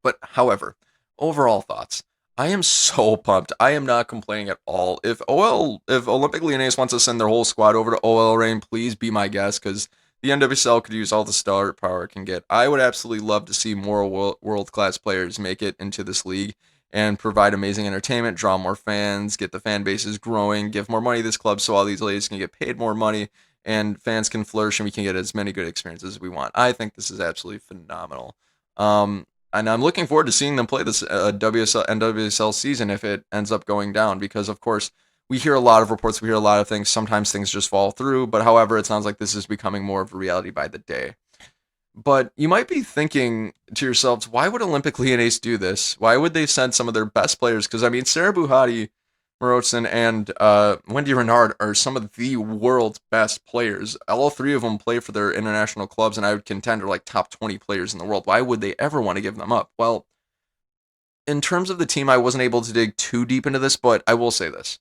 But however, overall thoughts. I am so pumped. I am not complaining at all. If Olympic Lyonnais wants to send their whole squad over to OL Reign, please be my guest, because the NWSL could use all the star power it can get. I would absolutely love to see more world-class players make it into this league and provide amazing entertainment, draw more fans, get the fan bases growing, give more money to this club so all these ladies can get paid more money and fans can flourish and we can get as many good experiences as we want. I think this is absolutely phenomenal. And I'm looking forward to seeing them play this NWSL season if it ends up going down, because, of course, we hear a lot of reports, we hear a lot of things. Sometimes things just fall through, but however, it sounds like this is becoming more of a reality by the day. But you might be thinking to yourselves, why would Olympic Lyonnais do this? Why would they send some of their best players? Because, I mean, Sarah Bouhadi, Morotzen, and Wendy Renard are some of the world's best players. All 3 of them play for their international clubs, and I would contend are like top 20 players in the world. Why would they ever want to give them up? Well, in terms of the team, I wasn't able to dig too deep into this, but I will say this.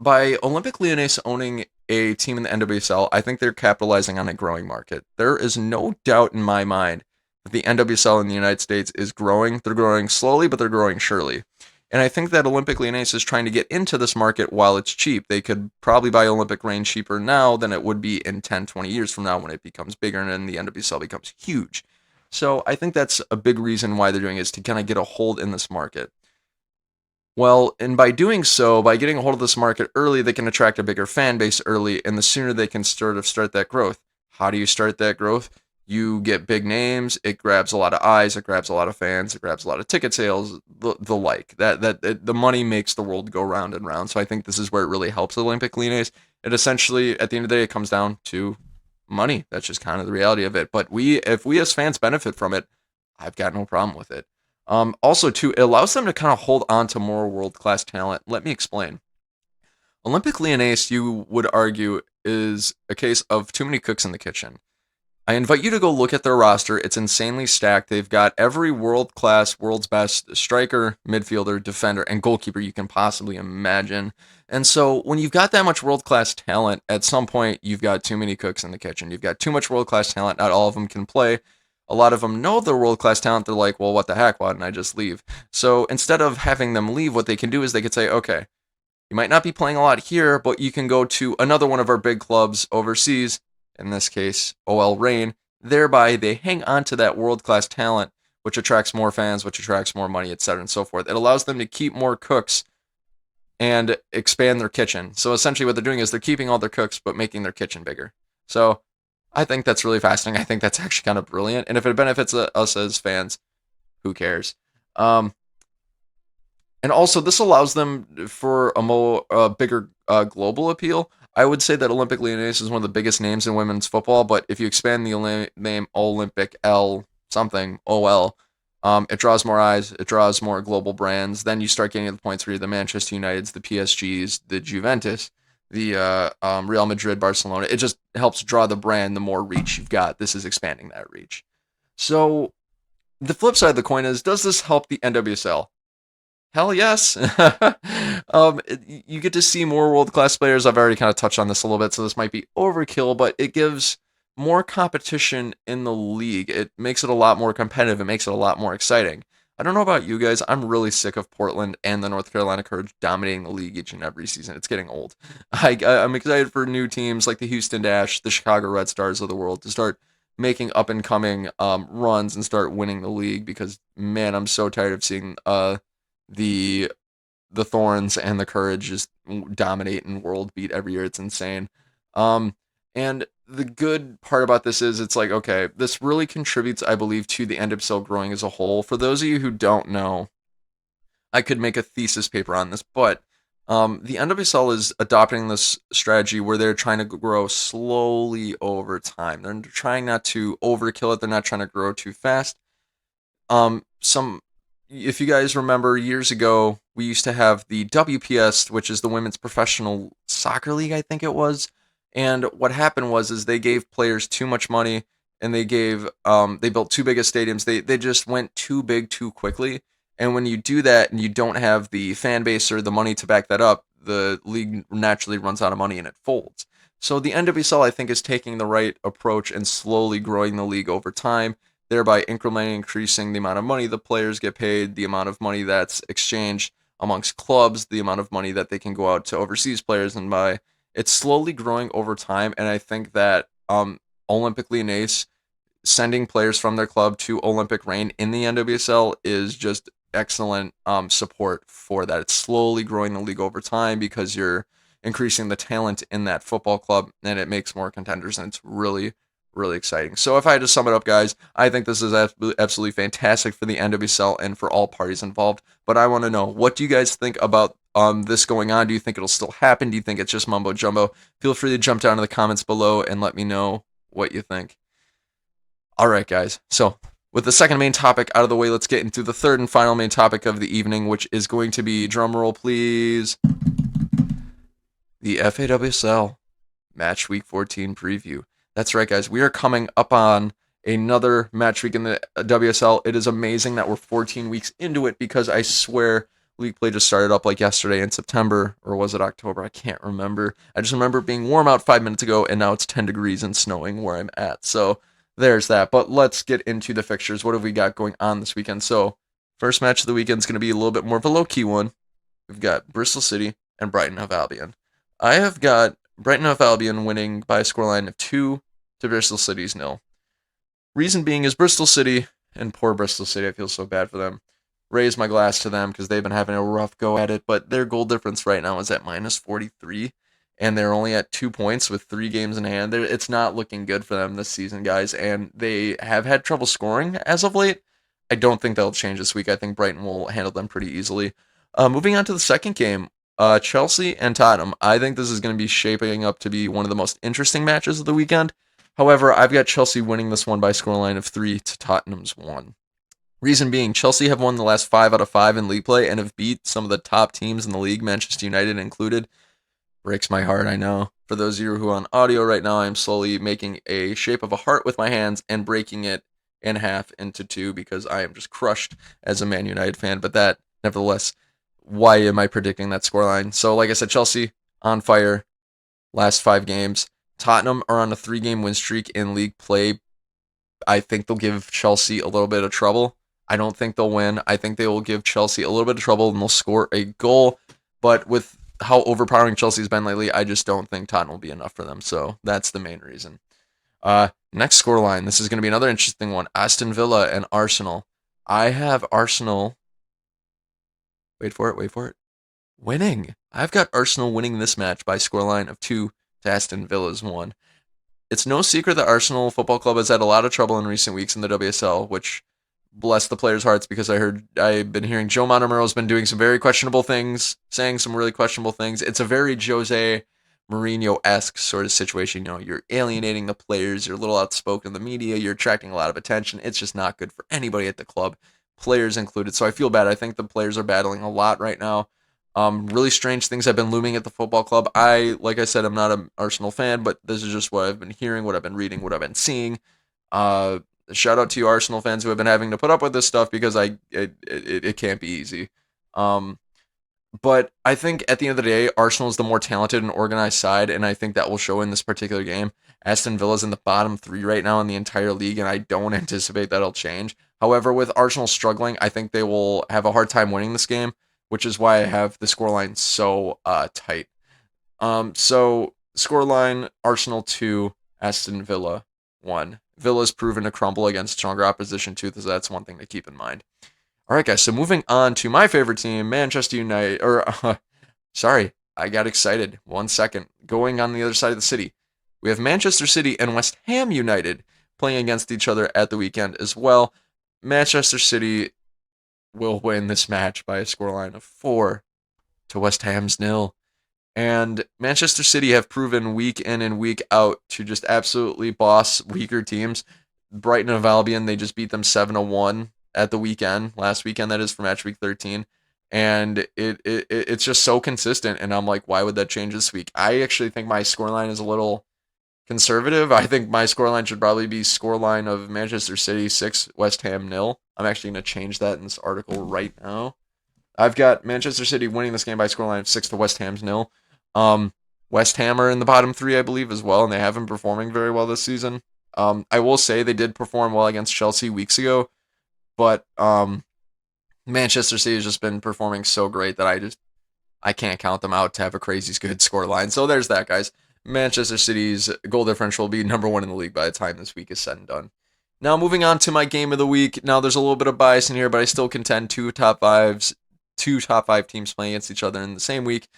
By Olympic Lyonnais owning a team in the NWSL, I think they're capitalizing on a growing market. There is no doubt in my mind that the NWSL in the United States is growing. They're growing slowly, but they're growing surely. And I think that Olympic Lyonnais is trying to get into this market while it's cheap. They could probably buy Olympic Reign cheaper now than it would be in 10, 20 years from now when it becomes bigger and then the NWSL becomes huge. So I think that's a big reason why they're doing it, is to kind of get a hold in this market. Well, and by doing so, by getting a hold of this market early, they can attract a bigger fan base early, and the sooner they can start that growth. How do you start that growth? You get big names, it grabs a lot of eyes, it grabs a lot of fans, it grabs a lot of ticket sales, the like. The money makes the world go round and round. So I think this is where it really helps Olympic Lyonnais. It essentially, at the end of the day, it comes down to money. That's just kind of the reality of it. But if we as fans benefit from it, I've got no problem with it. Also, too, it allows them to kind of hold on to more world-class talent. Let me explain. Olympic Lyonnais, you would argue, is a case of too many cooks in the kitchen. I invite you to go look at their roster. It's insanely stacked. They've got every world-class, world's best striker, midfielder, defender, and goalkeeper you can possibly imagine. And so when you've got that much world-class talent, at some point, you've got too many cooks in the kitchen. You've got too much world-class talent. Not all of them can play. A lot of them know they're world-class talent. They're like, well, what the heck? Why didn't I just leave? So instead of having them leave, what they can do is they could say, okay, you might not be playing a lot here, but you can go to another one of our big clubs overseas, in this case, OL Reign. Thereby, they hang on to that world-class talent, which attracts more fans, which attracts more money, etc. and so forth. It allows them to keep more cooks and expand their kitchen. So essentially what they're doing is they're keeping all their cooks, but making their kitchen bigger. So I think that's really fascinating. I think that's actually kind of brilliant. And if it benefits us as fans, who cares? And also, this allows them for a bigger global appeal. I would say that Olympic Lyonnais is one of the biggest names in women's football, but if you expand the name Olympic L something, OL, it draws more eyes, it draws more global brands. Then you start getting to the points where you're the Manchester Uniteds, the PSGs, the Juventus, the Real Madrid, Barcelona. It just helps draw the brand the more reach you've got. This is expanding that reach. So the flip side of the coin is, does this help the NWSL? Hell yes. You get to see more world-class players. I've already kind of touched on this a little bit, so this might be overkill, but it gives more competition in the league. It makes it a lot more competitive. It makes it a lot more exciting. I don't know about you guys. I'm really sick of Portland and the North Carolina Courage dominating the league each and every season. It's getting old. I'm excited for new teams like the Houston Dash, the Chicago Red Stars of the world to start making up-and-coming runs and start winning the league because, man, I'm so tired of seeing the Thorns and the Courage just dominate and world beat every year. It's insane. And the good part about this is it's like, okay, this really contributes, I believe, to the NWSL growing as a whole. For those of you who don't know, I could make a thesis paper on this, but the NWSL is adopting this strategy where they're trying to grow slowly over time. They're trying not to overkill it. They're not trying to grow too fast. If you guys remember, years ago, we used to have the WPS, which is the Women's Professional Soccer League, I think it was. And what happened is they gave players too much money, and they built too big of stadiums. They just went too big too quickly. And when you do that and you don't have the fan base or the money to back that up, the league naturally runs out of money and it folds. So the NWSL, I think, is taking the right approach and slowly growing the league over time, thereby incrementally increasing the amount of money the players get paid, the amount of money that's exchanged amongst clubs, the amount of money that they can go out to overseas players and buy. It's slowly growing over time, and I think that Olympic Lyonnais sending players from their club to Olympic Reign in the NWSL is just excellent support for that. It's slowly growing the league over time because you're increasing the talent in that football club, and it makes more contenders, and it's really, really exciting. So if I had to sum it up, guys, I think this is absolutely fantastic for the NWSL and for all parties involved. But I want to know, what do you guys think about this going on? Do you think it'll still happen? Do you think it's just mumbo jumbo? Feel free to jump down in the comments below and let me know what you think. All right, guys. So with the second main topic out of the way, let's get into the third and final main topic of the evening, which is going to be, drumroll please, the FAWSL Match Week 14 preview. That's right, guys. We are coming up on another match week in the WSL. It is amazing that we're 14 weeks into it because I swear league play just started up like yesterday in September, or was it October? I can't remember. I just remember being warm out 5 minutes ago, and now it's 10 degrees and snowing where I'm at. So there's that. But let's get into the fixtures. What have we got going on this weekend? So First match of the weekend is going to be a little bit more of a low-key one. We've got Bristol City and Brighton Hove Albion. I have got Brighton Hove Albion winning by a scoreline of 2 to Bristol City's 0. Reason being is Bristol City, and poor Bristol City, I feel so bad for them. Raise my glass to them because they've been having a rough go at it, but their goal difference right now is at minus 43, and they're only at 2 points with 3 games in hand. It's not looking good for them this season, guys, and they have had trouble scoring as of late. I don't think that'll change this week. I think Brighton will handle them pretty easily. Moving on to the second game, Chelsea and Tottenham. I think this is going to be shaping up to be one of the most interesting matches of the weekend. However, I've got Chelsea winning this one by a scoreline of 3 to Tottenham's 1. Reason being, Chelsea have won the last 5 out of 5 in league play and have beat some of the top teams in the league, Manchester United included. Breaks my heart, I know. For those of you who are on audio right now, I'm slowly making a shape of a heart with my hands and breaking it in half into 2 because I am just crushed as a Man United fan. But that, nevertheless, why am I predicting that scoreline? So, like I said, Chelsea on fire, last 5 games. Tottenham are on a 3-game win streak in league play. I think they'll give Chelsea a little bit of trouble. I don't think they'll win. I think they will give Chelsea a little bit of trouble and they'll score a goal. But with how overpowering Chelsea's been lately, I just don't think Tottenham will be enough for them. So that's the main reason. Next scoreline. This is going to be another interesting one. Aston Villa and Arsenal. I have Arsenal. Wait for it. Winning. I've got Arsenal winning this match by scoreline of 2 to Aston Villa's 1. It's no secret that Arsenal Football Club has had a lot of trouble in recent weeks in the WSL, which bless the players' hearts because I've been hearing Joe Montemuro's been doing some very questionable things, saying some really questionable things. It's a very Jose Mourinho-esque sort of situation. You know, you're alienating the players, you're a little outspoken in the media, you're attracting a lot of attention. It's just not good for anybody at the club, players included. So I feel bad. I think the players are battling a lot right now. Really strange things have been looming at the football club. Like I said, I'm not an Arsenal fan, but this is just what I've been hearing, what I've been reading, what I've been seeing. Shout out to you Arsenal fans who have been having to put up with this stuff because it can't be easy. But I think at the end of the day, Arsenal is the more talented and organized side, and I think that will show in this particular game. Aston Villa's in the bottom 3 right now in the entire league, and I don't anticipate that'll change. However, with Arsenal struggling, I think they will have a hard time winning this game, which is why I have the scoreline so tight. So scoreline, Arsenal 2, Aston Villa 1. Villa's proven to crumble against stronger opposition too, so that's one thing to keep in mind. All right, guys, so moving on to my favorite team, Manchester United, sorry, I got excited. 1 second. Going on the other side of the city. We have Manchester City and West Ham United playing against each other at the weekend as well. Manchester City will win this match by a scoreline of 4 to West Ham's 0. And Manchester City have proven week in and week out to just absolutely boss weaker teams. Brighton and Albion, they just beat them 7-1 at the weekend, last weekend that is, for match week 13. And it's just so consistent, and I'm like, why would that change this week? I actually think my scoreline is a little conservative. I think my scoreline should probably be scoreline of Manchester City 6, West Ham 0. I'm actually going to change that in this article right now. I've got Manchester City winning this game by scoreline of 6 to West Ham's 0. West Ham are in the bottom 3, I believe, as well, and they haven't been performing very well this season. I will say they did perform well against Chelsea weeks ago, but Manchester City has just been performing so great that I can't count them out to have a crazy good scoreline. So there's that, guys. Manchester City's goal differential will be number 1 in the league by the time this week is said and done. Now, moving on to my game of the week. Now, there's a little bit of bias in here, but I still contend two top 5 teams playing against each other in the same week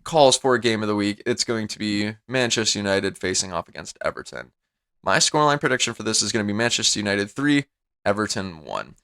calls for a game of the week. It's going to be Manchester United facing off against Everton. My scoreline prediction for this is going to be Manchester United 3, Everton 1.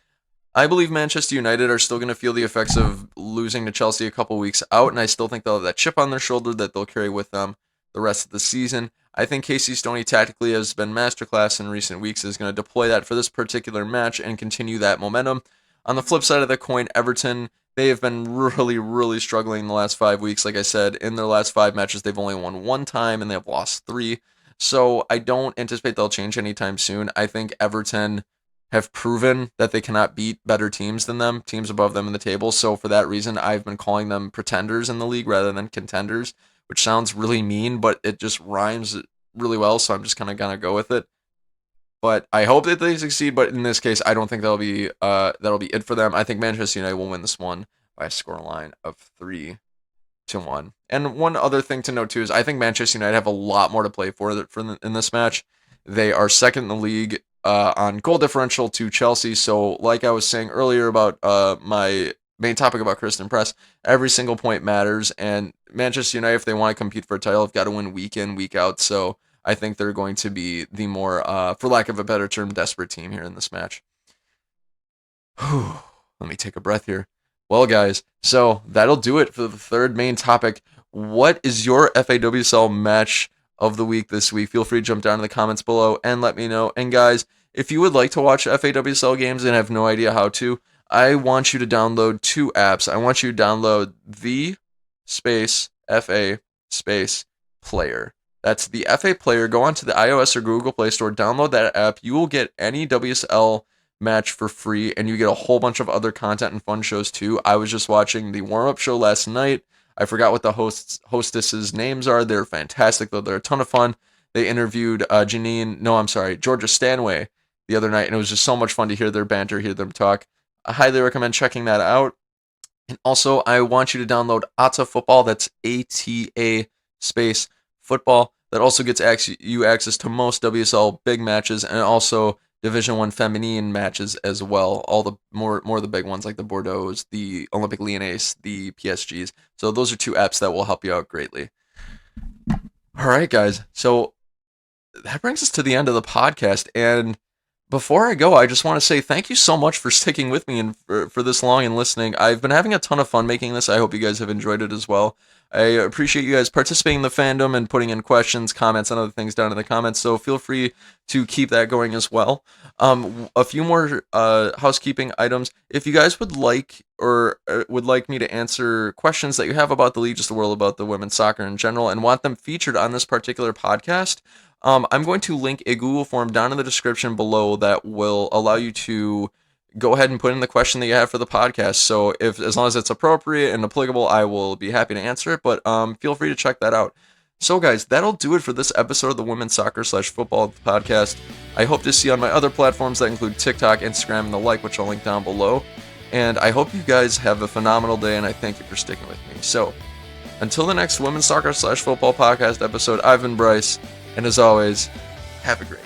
I believe Manchester United are still going to feel the effects of losing to Chelsea a couple weeks out, and I still think they'll have that chip on their shoulder that they'll carry with them the rest of the season. I think Casey Stoney tactically has been masterclass in recent weeks, is going to deploy that for this particular match and continue that momentum. On the flip side of the coin, Everton, they have been really, really struggling in the last 5 weeks. Like I said, in their last 5 matches, they've only won 1 time and they have lost 3. So I don't anticipate they'll change anytime soon. I think Everton have proven that they cannot beat better teams than them, teams above them in the table. So for that reason, I've been calling them pretenders in the league rather than contenders, which sounds really mean, but it just rhymes really well. So I'm just kind of going to go with it. But I hope that they succeed. But in this case, I don't think that'll be it for them. I think Manchester United will win this one by a scoreline of 3-1. And one other thing to note too is I think Manchester United have a lot more to play for in this match. They are second in the league on goal differential to Chelsea. So, like I was saying earlier about my main topic about Christen Press, every single point matters. And Manchester United, if they want to compete for a title, have got to win week in, week out. So I think they're going to be the more, for lack of a better term, desperate team here in this match. Let me take a breath here. Well, guys, so that'll do it for the third main topic. What is your FAWSL match of the week this week? Feel free to jump down in the comments below and let me know. And guys, if you would like to watch FAWSL games and have no idea how to, I want you to download 2 apps. I want you to download the FA player. That's the FA player. Go onto the iOS or Google Play Store, download that app. You will get any WSL match for free, and you get a whole bunch of other content and fun shows too. I was just watching the warm-up show last night. I forgot what the hostesses' names are. They're fantastic, though. They're a ton of fun. They interviewed Georgia Stanway the other night, and it was just so much fun to hear their banter, hear them talk. I highly recommend checking that out. And also, I want you to download ATA Football. That's ATA space football. That also gets you access to most WSL big matches and also Division 1 feminine matches as well. All the more of the big ones like the Bordeaux's, the Olympique Lyonnais, the PSGs. So those are 2 apps that will help you out greatly. All right, guys. So that brings us to the end of the podcast. And before I go, I just want to say thank you so much for sticking with me and for this long and listening. I've been having a ton of fun making this. I hope you guys have enjoyed it as well. I appreciate you guys participating in the fandom and putting in questions, comments, and other things down in the comments. So feel free to keep that going as well. A few more housekeeping items. If you guys would like me to answer questions that you have about the league, just the world, about the women's soccer in general, and want them featured on this particular podcast, I'm going to link a Google form down in the description below that will allow you to go ahead and put in the question that you have for the podcast. So as long as it's appropriate and applicable, I will be happy to answer it, but feel free to check that out. So guys, that'll do it for this episode of the Women's Soccer/Football podcast. I hope to see you on my other platforms that include TikTok, Instagram, and the like, which I'll link down below. And I hope you guys have a phenomenal day, and I thank you for sticking with me. So until the next Women's Soccer/Football podcast episode, I've been Bryce, and as always, have a great